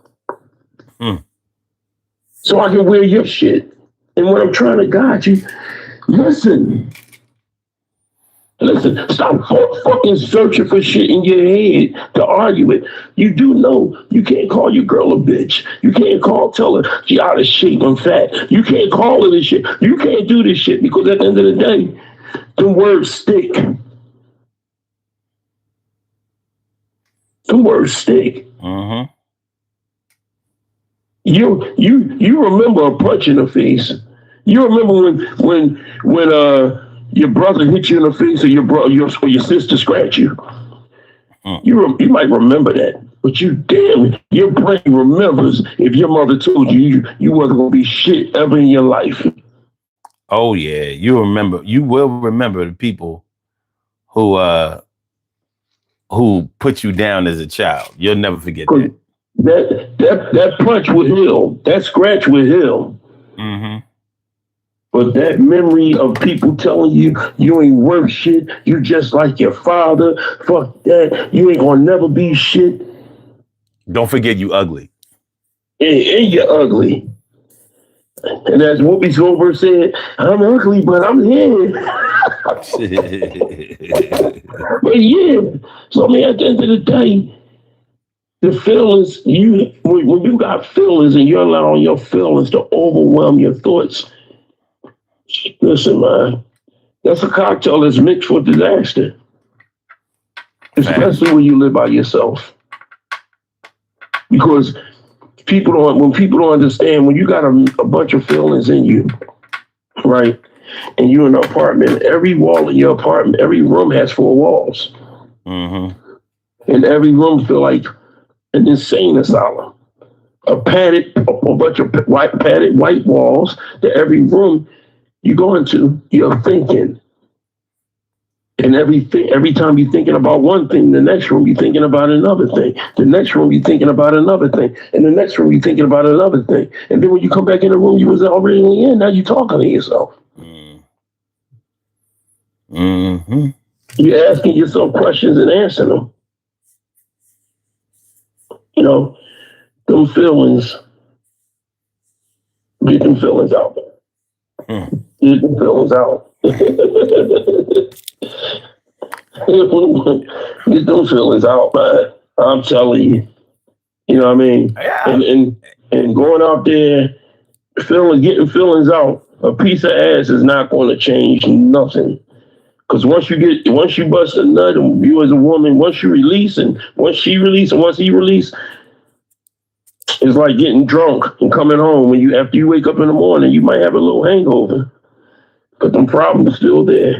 so I can wear your shit. And when I'm trying to guide you, listen. Stop fucking searching for shit in your head to argue it. You do know you can't call your girl a bitch. You can't tell her she out of shape and fat. You can't call her this shit. You can't do this shit because at the end of the day, the words stick. The words stick. Mm-hmm. You remember a punch in the face. You remember when your brother hit you in the face or your sister scratched you. You might remember that, but your brain remembers if your mother told you wasn't gonna be shit ever in your life. Oh yeah, you will remember the people who put you down as a child. You'll never forget that. That punch would heal. That scratch would heal. Mm-hmm. But that memory of people telling you ain't worth shit, you just like your father, fuck that, you ain't gonna never be shit. Don't forget you ugly. And you're ugly. And as Whoopi Goldberg said, I'm ugly, but I'm here. But yeah, so I mean, at the end of the day, the feelings, when you got feelings and you're allowing your feelings to overwhelm your thoughts, listen, man, that's a cocktail that's mixed with disaster. Especially when you live by yourself. Because when people don't understand, when you got a bunch of feelings in you, right? And you're in an apartment, every wall in your apartment, every room has 4 walls. Mm-hmm. And every room feel like an insane asylum. A bunch of padded white walls to every room you go into, you're thinking. And every time you're thinking about one thing, the next room you're thinking about another thing. The next room you're thinking about another thing. And the next room you're thinking about another thing. And then when you come back in the room you was already in, now you're talking to yourself. Mm-hmm. You're asking yourself questions and answering them. You know, them feelings, get them feelings out. Get them feelings out. Get those feelings out, man. I'm telling you. You know what I mean? Yeah. And going out there, getting feelings out, a piece of ass is not going to change nothing. Because once you bust a nut, and you as a woman, once she release, and once he release, it's like getting drunk and coming home. After you wake up in the morning, you might have a little hangover, but them problems are still there.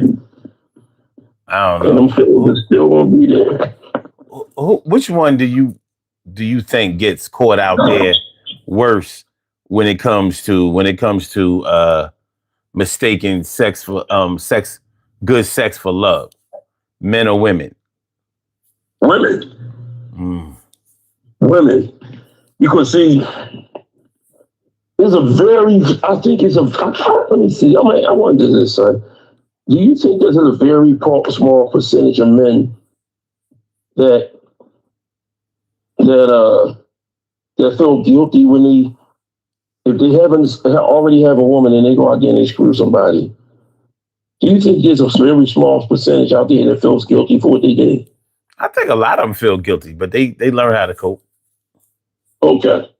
I don't know. And them feelings are still gonna be there. which one do you think gets caught out there worse when it comes to mistaking good sex for love, men or women? Women. Mm. Women. You can see there's a very, I think it's a, let me see, I wonder this, son. Do you think there's a very small percentage of men that that that feel guilty when if they haven't already have a woman and they go out there and they screw somebody? Do you think there's a very small percentage out there that feels guilty for what they did? I think a lot of them feel guilty, but they learn how to cope. Okay.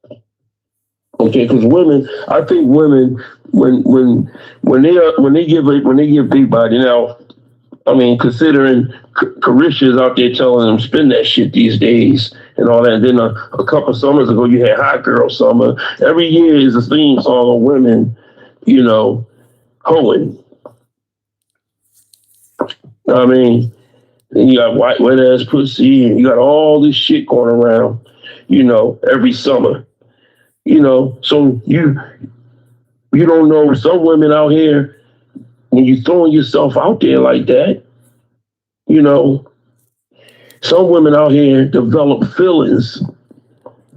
Okay, because women, I think women, when they give big body now, I mean, considering Carisha's out there telling them spin that shit these days and all that. And then a couple of summers ago, you had Hot Girl Summer. Every year is a theme song of women, hoeing. I mean, and you got white wet ass pussy, and you got all this shit going around, every summer. So you don't know some women out here when you throwing yourself out there like that. Some women out here develop feelings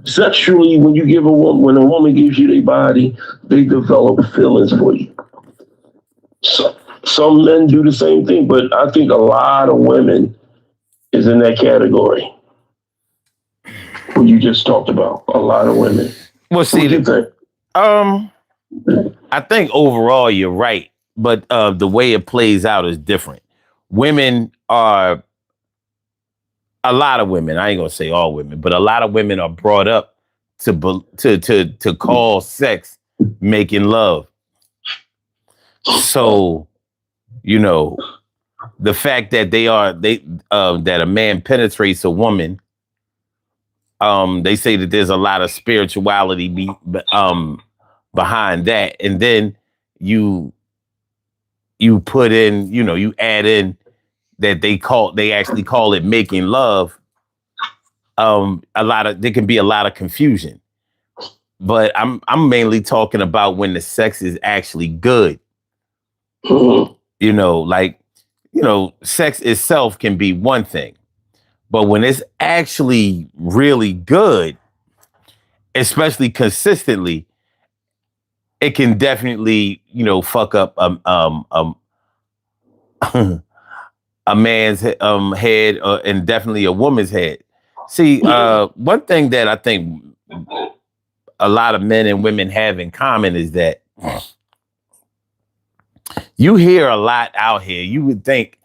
sexually. When a woman gives you their body, they develop feelings for you. So, some men do the same thing, but I think a lot of women is in that category. What you just talked about, a lot of women. Well, see, What you think? I think overall you're right, but the way it plays out is different. Women are a lot of women. I ain't gonna say all women, but a lot of women are brought up to call sex making love. So the fact that that a man penetrates a woman, they say that there's a lot of spirituality behind that, and then you put in, you add in that they actually call it making love. There can be a lot of confusion, but I'm mainly talking about when the sex is actually good. Sex itself can be one thing, but when it's actually really good, especially consistently, it can definitely, fuck up a man's head, and definitely a woman's head. See, one thing that I think a lot of men and women have in common is that you hear a lot out here. You would think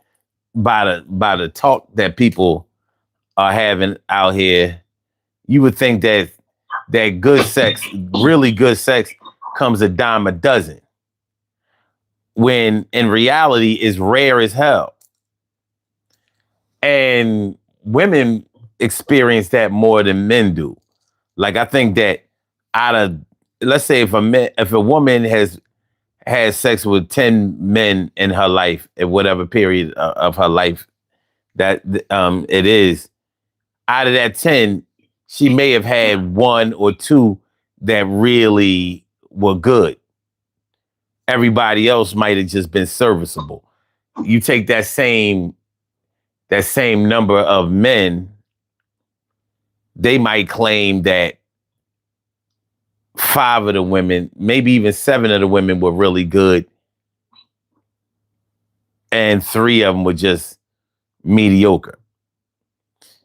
by the talk that people are having out here, you would think that good sex, really good sex, comes a dime a dozen, when in reality is rare as hell. And women experience that more than men do. Like, I think that out of, let's say if a woman has had sex with 10 men in her life, at whatever period of her life that it is, out of that 10, she may have had one or two that really were good. Everybody else might have just been serviceable. You take that same number of men, they might claim that 5 of the women, maybe even 7 of the women were really good, and 3 of them were just mediocre.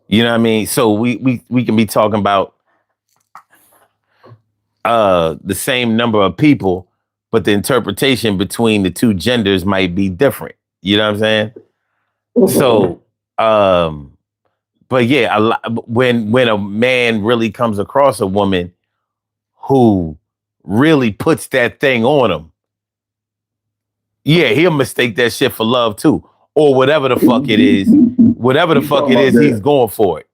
You know what I mean? So we can be talking about the same number of people, but the interpretation between the two genders might be different. You know what I'm saying? So, but yeah, when a man really comes across a woman who really puts that thing on him, yeah, he'll mistake that shit for love too, or whatever the fuck it is. Whatever the fuck it is, he's going for it.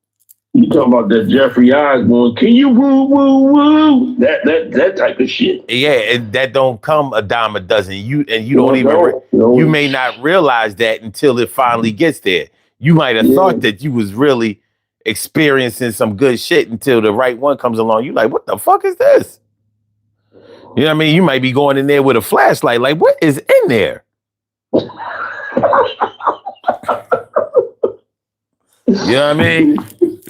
You talking about that Jeffrey Osborne? Can you woo woo woo? That type of shit. Yeah, and that don't come a dime a dozen. You don't even. You may not realize that until it finally gets there. You might have thought that you was really experiencing some good shit until the right one comes along. You like, what the fuck is this? You know what I mean? You might be going in there with a flashlight. Like, what is in there? You know what I mean?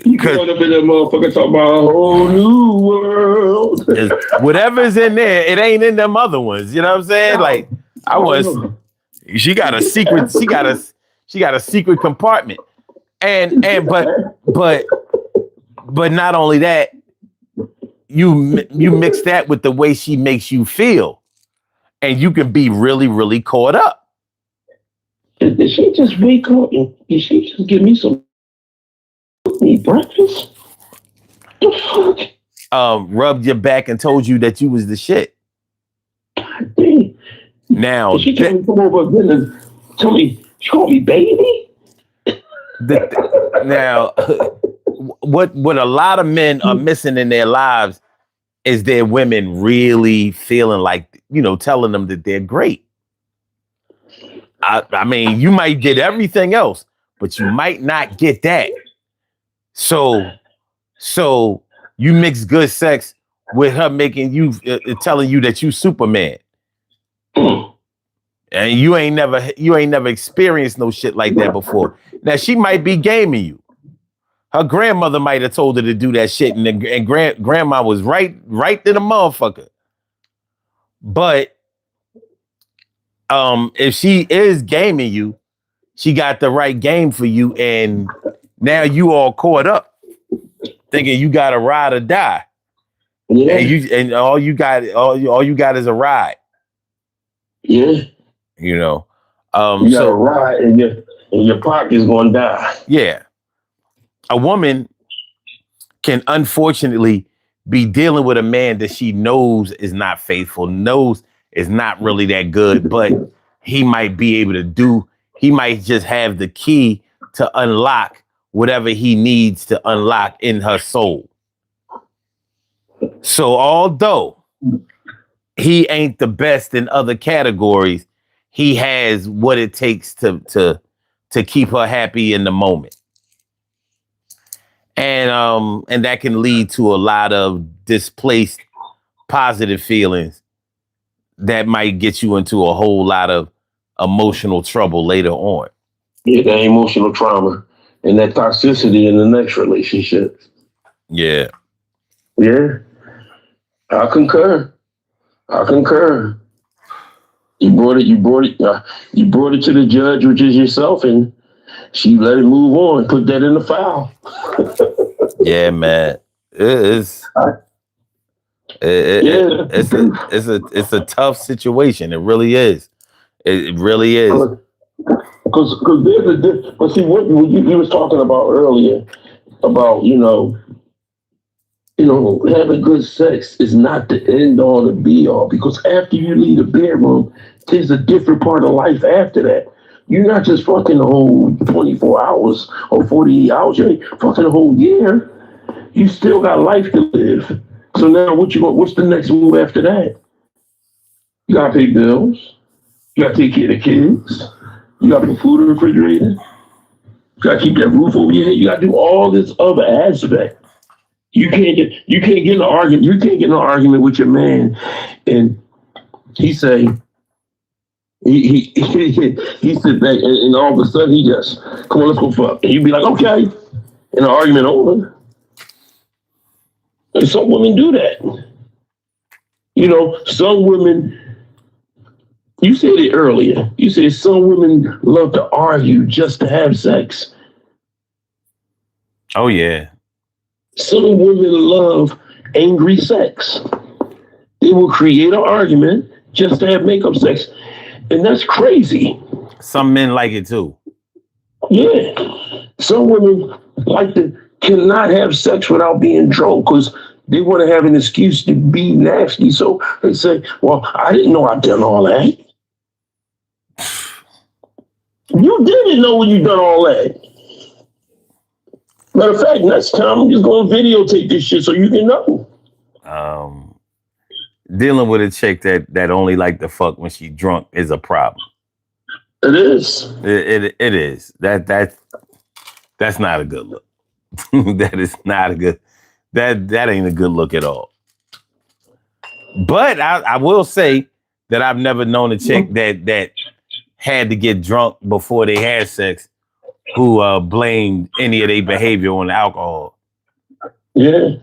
You going up in that motherfucker talking about a whole new world. Whatever's in there, it ain't in them other ones. You know what I'm saying? Like, she got a secret. She got a secret compartment. But not only that, you mix that with the way she makes you feel, and you can be really, really caught up. Did she just wake up and did she just give me some breakfast? The fuck? Rubbed your back and told you that you was the shit. God damn. Now she told me come over again and tell me she called me baby. Now, what a lot of men are missing in their lives is their women really feeling like, telling them that they're great. I mean, you might get everything else, but you might not get that. So you mix good sex with her making you, telling you that you Superman. And you ain't never experienced no shit like that before. Now she might be gaming you. Her grandmother might have told her to do that shit, and grandma was right to the motherfucker. But if she is gaming you, she got the right game for you, and now you all caught up, thinking you got a ride or die. Yeah. And all you got is a ride. Yeah. You got a ride and your pocket's gonna die. Yeah. A woman can unfortunately be dealing with a man that she knows is not faithful, knows is not really that good, but he might be able to he might just have the key to unlock whatever he needs to unlock in her soul. So although he ain't the best in other categories, he has what it takes to keep her happy in the moment. And that can lead to a lot of displaced positive feelings that might get you into a whole lot of emotional trouble later on. Yeah, that emotional trauma and that toxicity in the next relationship. Yeah. Yeah. I concur. You brought it to the judge, which is yourself, and she let it move on, put that in the file. Yeah, man. It's a tough situation. It really is. It really is. Because but see what you was talking about earlier about having good sex is not the end all and be all, because after you leave the bedroom, there's a different part of life after that. You're not just fucking the whole 24 hours or 48 hours. You ain't fucking the whole year. You still got life to live. So now what's the next move after that? You gotta pay bills. You gotta take care of the kids. You gotta put food in the refrigerator. You gotta keep that roof over your head. You gotta do all this other aspect. You can't get in an argument. You can't get in an argument with your man, and he say he sit back, and all of a sudden he just come on, let's go fuck, and you be like, okay, and the argument over. And some women do that. Some women. You said it earlier. You said some women love to argue just to have sex. Oh yeah. Some women love angry sex. They will create an argument just to have makeup sex. And that's crazy. Some men like it too. Yeah. Some women cannot have sex without being drunk because they want to have an excuse to be nasty. So they say, well, I didn't know I'd done all that. You didn't know when you done all that. Matter of fact, next time I'm just going to videotape this shit so you can know. Dealing with a chick that only like to fuck when she drunk is a problem. It is. It is. That's not a good look. That is not a good. That ain't a good look at all. But I will say that I've never known a chick that had to get drunk before they had sex who blamed any of their behavior on alcohol. Yeah.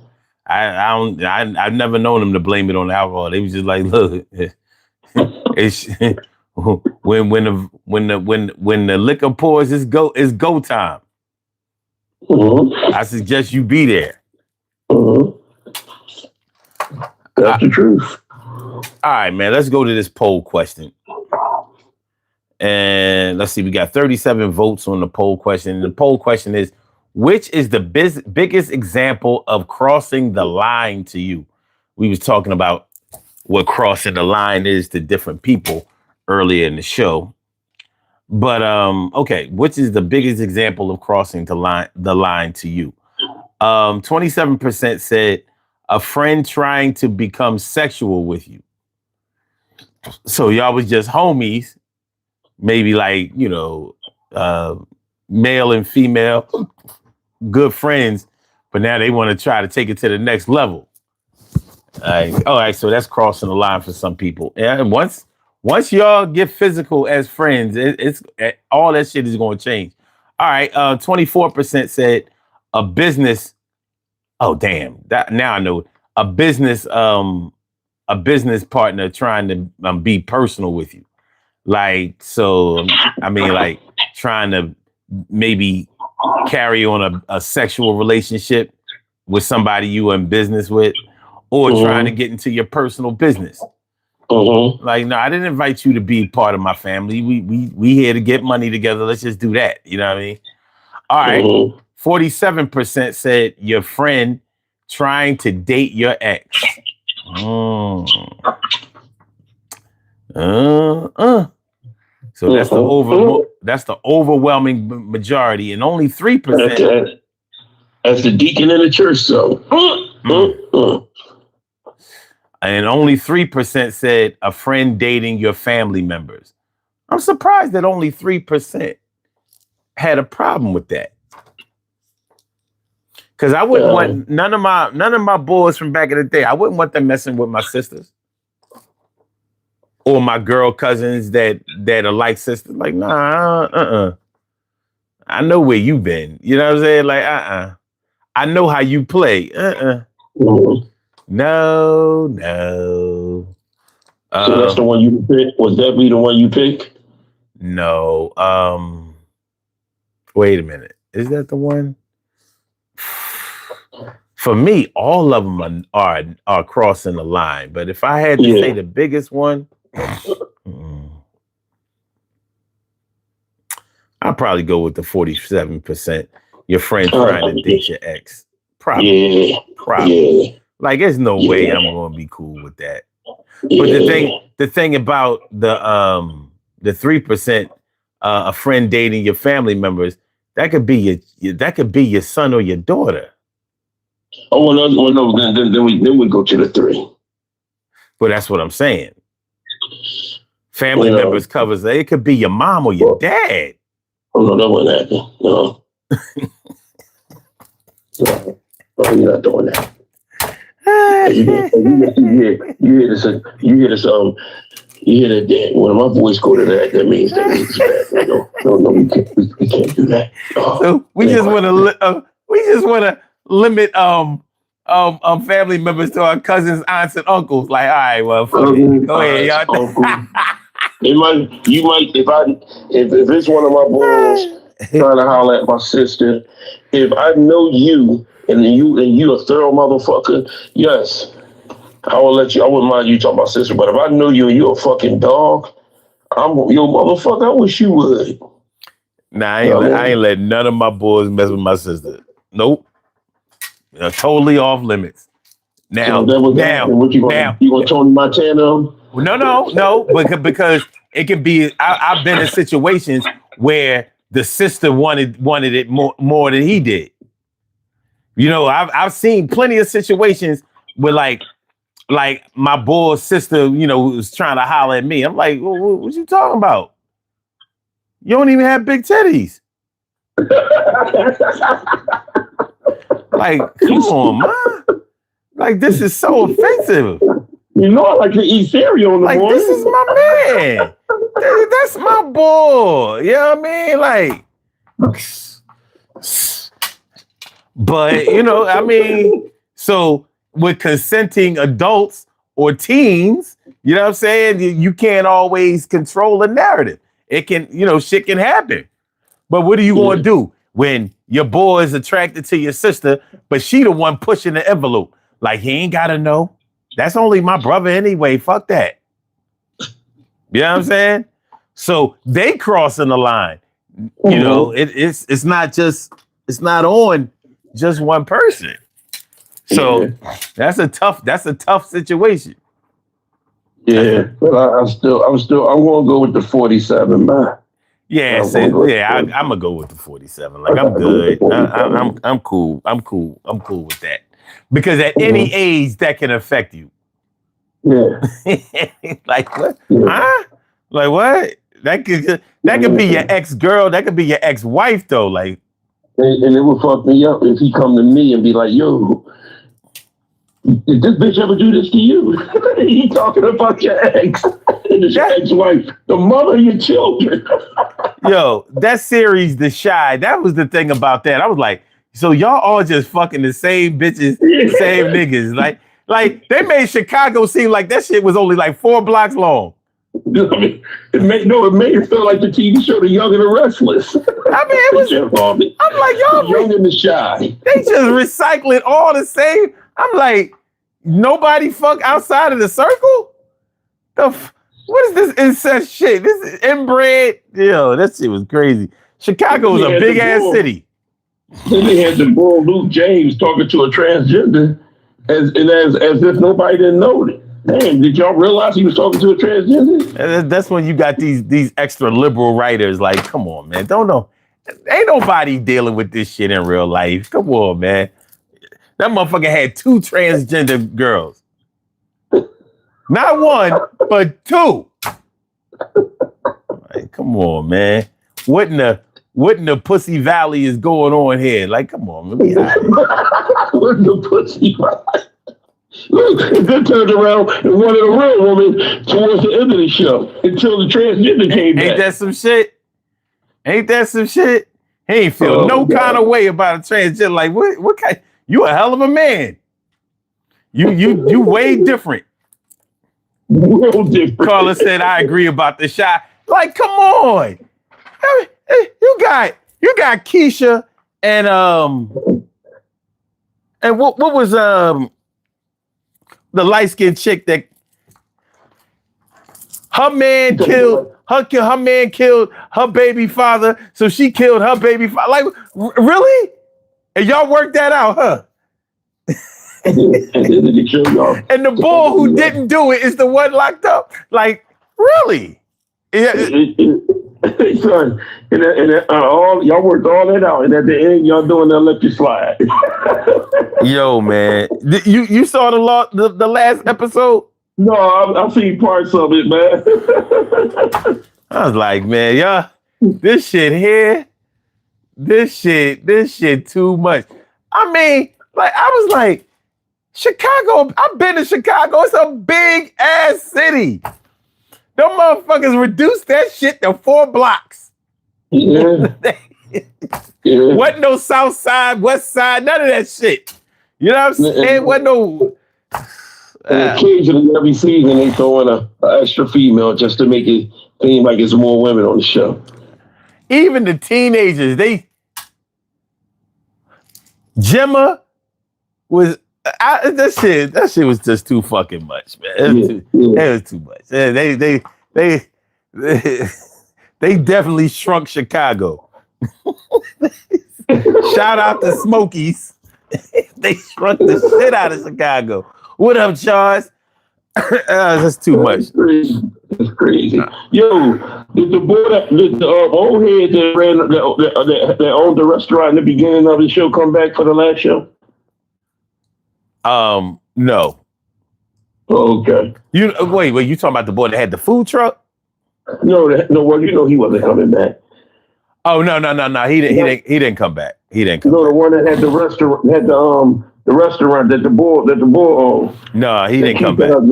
I've never known them to blame it on alcohol. They was just like, look, it's when the liquor pours, it's go time. Mm-hmm. I suggest you be there. Mm-hmm. That's the truth. All right, man. Let's go to this poll question. And let's see, we got 37 votes on the poll question. The poll question is, which is the biggest example of crossing the line to you? We was talking about what crossing the line is to different people earlier in the show. But okay, which is the biggest example of crossing the line to you? 27% said a friend trying to become sexual with you. So y'all was just homies, maybe like, male and female, good friends, but now they want to try to take it to the next level. All right, so that's crossing the line for some people. And once y'all get physical as friends, it's all that shit is going to change. All right, 24% said a business. Oh damn! Now I know a business partner trying to be personal with you. Like, so I mean, like trying to maybe carry on a sexual relationship with somebody you in business with, or trying to get into your personal business. Like, no, I didn't invite you to be part of my family. We here to get money together. Let's just do that. You know what I mean? All right. 47% said your friend trying to date your ex. So that's the overwhelming majority, and only 3%. That's the deacon in the church, so. And only 3% said a friend dating your family members. I'm surprised that only 3% had a problem with that. Because I wouldn't want none of my boys from back in the day. I wouldn't want them messing with my sisters or my girl cousins that are like sisters. Like, nah, I know where you been. You know what I'm saying? Like, I know how you play. No. So that's the one you picked? Was that be the one you picked? No. Wait a minute. Is that the one? For me, all of them are crossing the line. But if I had to say the biggest one, I'll probably go with the 47%. Your friend trying to date your ex. Probably. Like, there's no way I'm going to be cool with that. But the thing about the 3%, a friend dating your family members, that could be your son or your daughter. Oh, no. Then we go to the 3. But that's what I'm saying. Family members covers it. It could be your mom or your dad. Oh no, that wouldn't happen. No. No, you're not doing that. You hear that one of my boys go to that means it's bad. No, we can't do that. So we just want to limit family members to our cousins, aunts, and uncles. Like, all right, well, fuck it. Go ahead, y'all. You might if it's one of my boys trying to holler at my sister, if I know you and you a thorough motherfucker, yes, I will let you. I wouldn't mind you talking about sister, but if I know you and you're a fucking dog, I'm your motherfucker. I wish you would. Nah, I ain't let none of my boys mess with my sister. Nope. They're totally off limits. Now, you gonna Tony Montana? No, because it could be. I've been in situations where the sister wanted it more than he did. You know, I've seen plenty of situations where like my boy's sister, was trying to holler at me. I'm like, what you talking about? You don't even have big titties. Like, come on, man. Like, this is so offensive. You know I like to eat cereal in the morning. This is my man. That's my boy. You know what I mean? Like, but, I mean, so with consenting adults or teens, you know what I'm saying? You can't always control the narrative. It can, shit can happen. But what are you going to do when your boy is attracted to your sister, but she the one pushing the envelope? Like, he ain't got to know. That's only my brother anyway. Fuck that. You know what I'm saying? So they crossing the line. It's not on just one person. So that's a tough situation. Yeah, but I'm gonna go with the 47, man. Yeah, I'm gonna go with the 47. Like, I'm good. I'm cool. I'm cool with that. Because at any age that can affect you. Yeah. Like, what? Yeah. Huh? Like, what? That could be your ex-girl. That could be your ex-wife, though. Like, and it would fuck me up if he come to me and be like, yo, did this bitch ever do this to you? He talking about your ex and his ex-wife, the mother of your children. Yo, that series, The Shy, that was the thing about that. I was like, so y'all all just fucking the same bitches, same niggas. Like they made Chicago seem like that shit was only like 4 blocks long. It made it feel like the TV show The Young and the Restless. I mean, it was. I'm like, y'all, Young and the Shy. They just recycling all the same. I'm like, nobody fuck outside of the circle. What is this incest shit? This is inbred. Yo, that shit was crazy. Chicago was a big ass city. Then they had the boy Luke James talking to a transgender as if nobody didn't know it. Man, did y'all realize he was talking to a transgender? And that's when you got these extra liberal writers. Like, come on, man. Don't know. Ain't nobody dealing with this shit in real life. Come on, man. That motherfucker had 2 transgender girls. Not 1, but 2. Like, come on, man. What in the Pussy Valley is going on here? Like, come on, man. What in the Pussy Valley? Look, it then turned around and wanted a real woman towards the end of the show until the transgender came back. Ain't that some shit? He ain't feel kind of way about a transgender. Like, what kind? You a hell of a man. You way different. Real different. Carla said, I agree about the shot. Like, come on. You got Keisha and what was the light-skinned chick that her man killed her baby father, so she killed her baby father. Like, really? And y'all worked that out, huh? And the boy who didn't do it is the one locked up. Like, really? Yeah. Son, y'all worked all that out, and at the end, y'all doing the electric slide. Yo, man, you saw the last episode? No, I've seen parts of it, man. I was like, man, y'all, this shit here, this shit too much. I mean, like, I was like, Chicago, I've been to Chicago. It's a big ass city. Them motherfuckers reduced that shit to 4 blocks. Yeah. Wasn't no south side, west side, none of that shit. You know what I'm saying? Wasn't no. Occasionally, every season, they throw in an extra female just to make it seem like it's more women on the show. Even the teenagers, Gemma was. That shit was just too fucking much, man. It was too much. They definitely shrunk Chicago. Shout out to Smokies. They shrunk the shit out of Chicago. What up, Charles? That's too much. It's crazy. Yo, did the boy the old head that ran that owned the restaurant in the beginning of the show come back for the last show? No. Okay. Wait, you talking about the boy that had the food truck? No, well, he wasn't coming back. Oh no. He didn't come back. He didn't come No, the back. one that had the restaurant, had the restaurant that the boy owned. No, he That didn't come keep it back. up.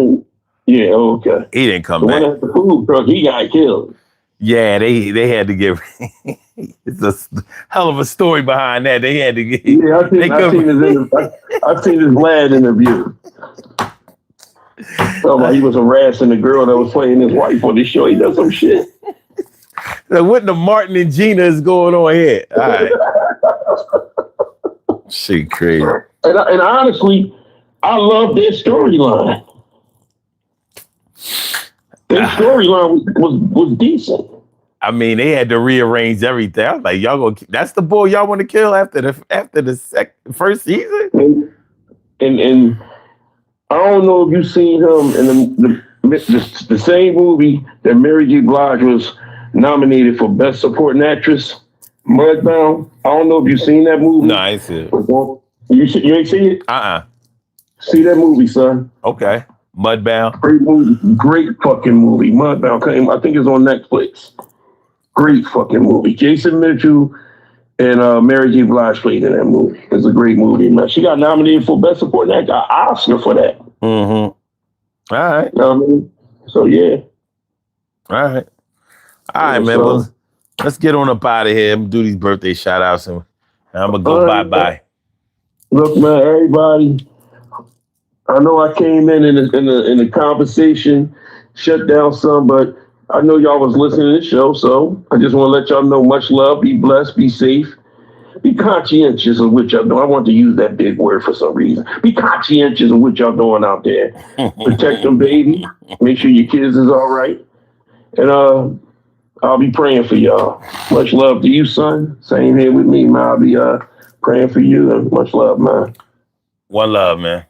Yeah, okay. He didn't come The one back. that had the food truck, he got killed. Yeah, they had to give. It's a hell of a story behind that. They had to get. Yeah, They I could. seen his I seen his lad interview. Talking about he was harassing the girl that was playing his wife on the show. He does some shit. Like, what the Martin and Gina is going on here? All right, shit, crazy. And honestly, I love their storyline. Their storyline was decent. I mean, they had to rearrange everything. I was like, y'all gonna. That's the boy y'all want to kill after the first season. And I don't know if you've seen him in the same movie that Mary J. Blige was nominated for Best Supporting Actress, Mudbound. I don't know if you've seen that movie. No, I ain't see it. You ain't seen it? See that movie, son. Okay. Mudbound. Great movie. Great fucking movie. Mudbound came, I think it's on Netflix. Great fucking movie. Jason Mitchell and Mary J. Blige played in that movie. It's a great movie, man. She got nominated for Best Supporting Actor, Oscar for that. Mm-hmm. All right. You know what I mean? So, yeah. All right. All right, man. Well, let's get on up out of here. I'm gonna do these birthday shout outs and I'm gonna go bye-bye. Look, man, everybody. I know I came in the conversation, shut down some, but I know y'all was listening to the show, so I just want to let y'all know much love, be blessed, be safe, be conscientious of what y'all doing. I want to use that big word for some reason. Be conscientious of what y'all doing out there. Protect them, baby. Make sure your kids is all right. And I'll be praying for y'all. Much love to you, son. Same here with me, man. I'll be praying for you and much love, man. One love, man.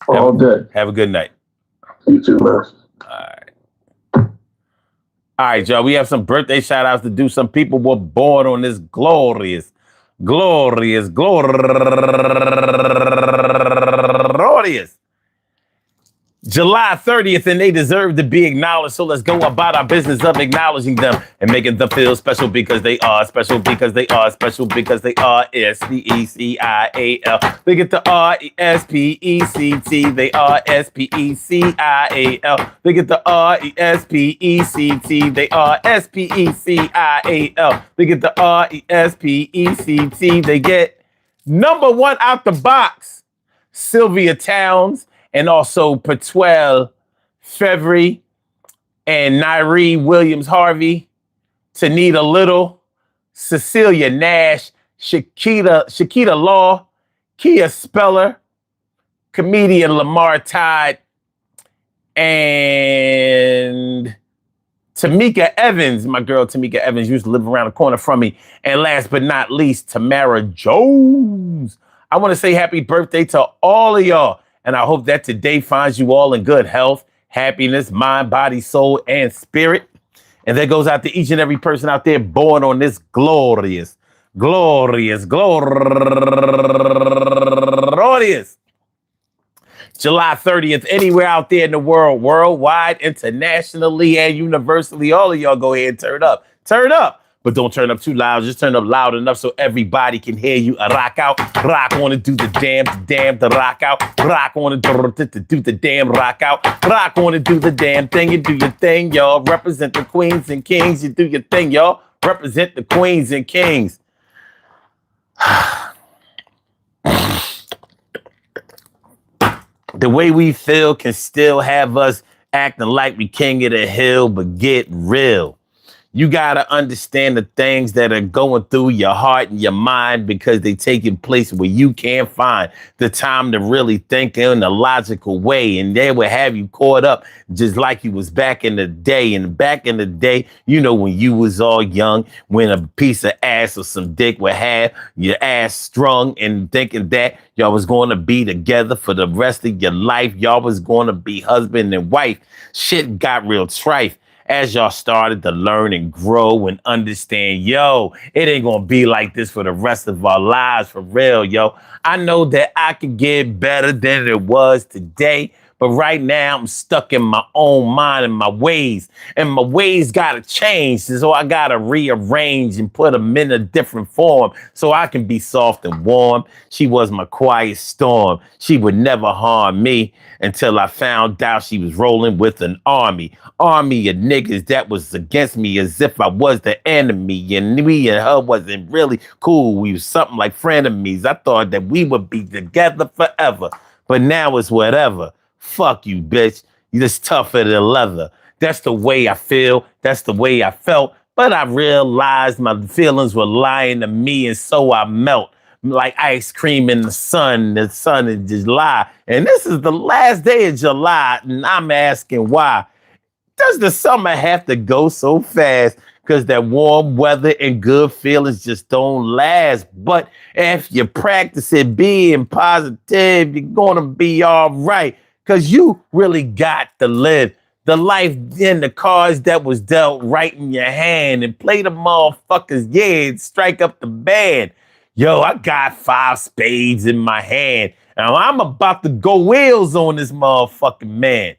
All day. Have a good night. You too, man. All right, y'all. We have some birthday shout outs to do. Some people were born on this glorious July 30th, and they deserve to be acknowledged. So let's go about our business of acknowledging them and making them feel special because they are special because they are special because they are S-P-E-C-I-A-L. They get the R-E-S-P-E-C-T. They are S-P-E-C-I-A-L. They get the R-E-S-P-E-C-T. They are S-P-E-C-I-A-L. They get the R-E-S-P-E-C-T. They get number one out the box, Sylvia Towns. And also Patwell Fevry and Nyree Williams Harvey, Tanita Little, Cecilia Nash, Shakita Law, Kia Speller, comedian Lamar Todd, and Tamika Evans. My girl Tamika Evans used to live around the corner from me. And last but not least, Tamara Jones. I want to say happy birthday to all of y'all. And I hope that today finds you all in good health, happiness, mind, body, soul, and spirit. And that goes out to each and every person out there born on this glorious July 30th, anywhere out there in the world, worldwide, internationally, and universally. All of y'all go ahead and turn up. Turn up. But don't turn up too loud. Just turn up loud enough so everybody can hear you. Rock out. Rock on and do the damn, the rock out. Rock on and do the damn rock out. Rock on and do the damn thing. You do your thing, y'all. Represent the queens and kings. You do your thing, y'all. Represent the queens and kings. The way we feel can still have us acting like we king of the hill, but get real. You got to understand the things that are going through your heart and your mind because they taking place where you can't find the time to really think in a logical way. And they will have you caught up just like you was back in the day. And back in the day, you know, when you was all young, when a piece of ass or some dick would have your ass strung and thinking that y'all was going to be together for the rest of your life. Y'all was going to be husband and wife. Shit got real trife. As y'all started to learn and grow and understand, yo, it ain't gonna be like this for the rest of our lives, for real, yo. I know that I could get better than it was today, But right now I'm stuck in my own mind and my ways gotta change. So I gotta rearrange and put them in a different form so I can be soft and warm. She was my quiet storm. She would never harm me until I found out she was rolling with an army of niggas that was against me as if I was the enemy. And we and her wasn't really cool. We was something like frenemies. I thought that we would be together forever. But now it's whatever. Fuck you, bitch. You just tougher than leather. That's the way I feel. That's the way I felt. But I realized my feelings were lying to me, and so I melt like ice cream in the sun in July. And this is the last day of July, and I'm asking why. Does the summer have to go so fast? Because that warm weather and good feelings just don't last. But if you practice it being positive, you're going to be all right. Because you really got to live the life in the cards that was dealt right in your hand and play the motherfuckers, yeah, and strike up the band. Yo, I got 5 spades in my hand. And I'm about to go wheels on this motherfucking man.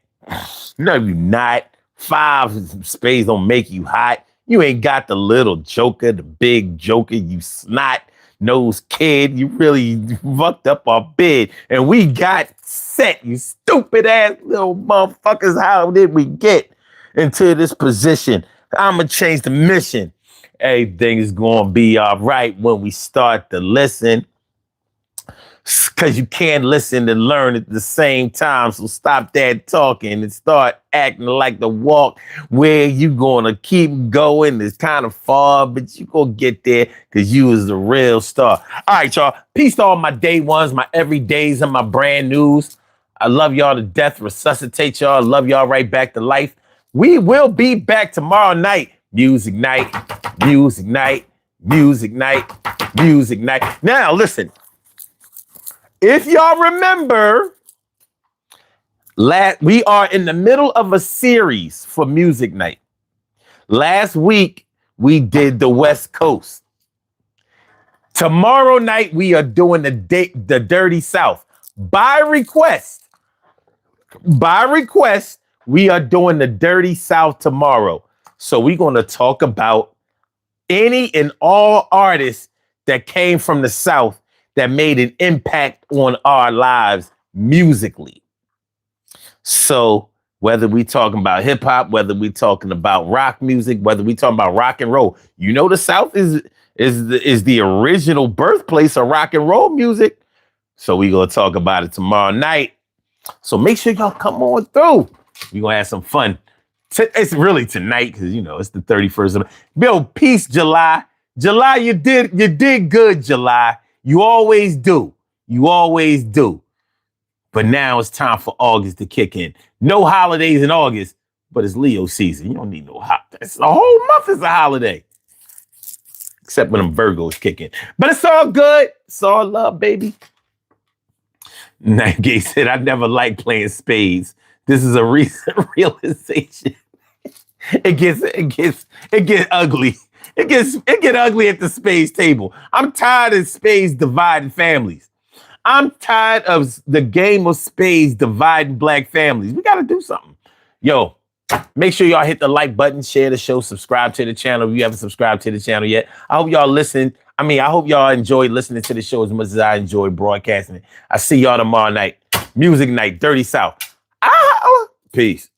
No, you're not. 5 spades don't make you hot. You ain't got the little joker, the big joker, you snot nose kid. You really fucked up our bid. And we got set, you stupid ass little motherfuckers. How did we get into this position? I'ma change the mission. Everything is gonna be all right when we start to listen. Because you can't listen and learn at the same time. So stop that talking and start acting like the walk where you gonna keep going. It's kind of far, but you gonna get there because you is the real star. All right, y'all. Peace to all my day ones, my everydays, and my brand news. I love y'all to death. Resuscitate y'all. I love y'all right back to life. We will be back tomorrow night. Music night, music night, music night, music night. Now, listen. If y'all remember, we are in the middle of a series for Music Night. Last week, we did the West Coast. Tomorrow night, we are doing the Dirty South. By request, we are doing the Dirty South tomorrow. So we're going to talk about any and all artists that came from the South that made an impact on our lives musically. So whether we talking about hip hop, whether we talking about rock music, whether we talking about rock and roll, you know the South is the original birthplace of rock and roll music. So we gonna talk about it tomorrow night. So make sure y'all come on through. We gonna have some fun. It's really tonight because you know it's the 31st of Bill. Peace, July. July, you did good, July. You always do. You always do. But now it's time for August to kick in. No holidays in August, but it's Leo season. You don't need no holidays. The whole month is a holiday. Except when them Virgos kick in. But it's all good. It's all love, baby. Night Gay said, I never liked playing spades. This is a recent realization. It gets ugly. It get ugly at the spades table. I'm tired of spades dividing families. I'm tired of the game of spades dividing black families. We got to do something. Yo, make sure y'all hit the like button, share the show, subscribe to the channel if you haven't subscribed to the channel yet. I hope y'all listen. I hope y'all enjoyed listening to the show as much as I enjoy broadcasting it. I see y'all tomorrow night. Music night, Dirty South. Peace.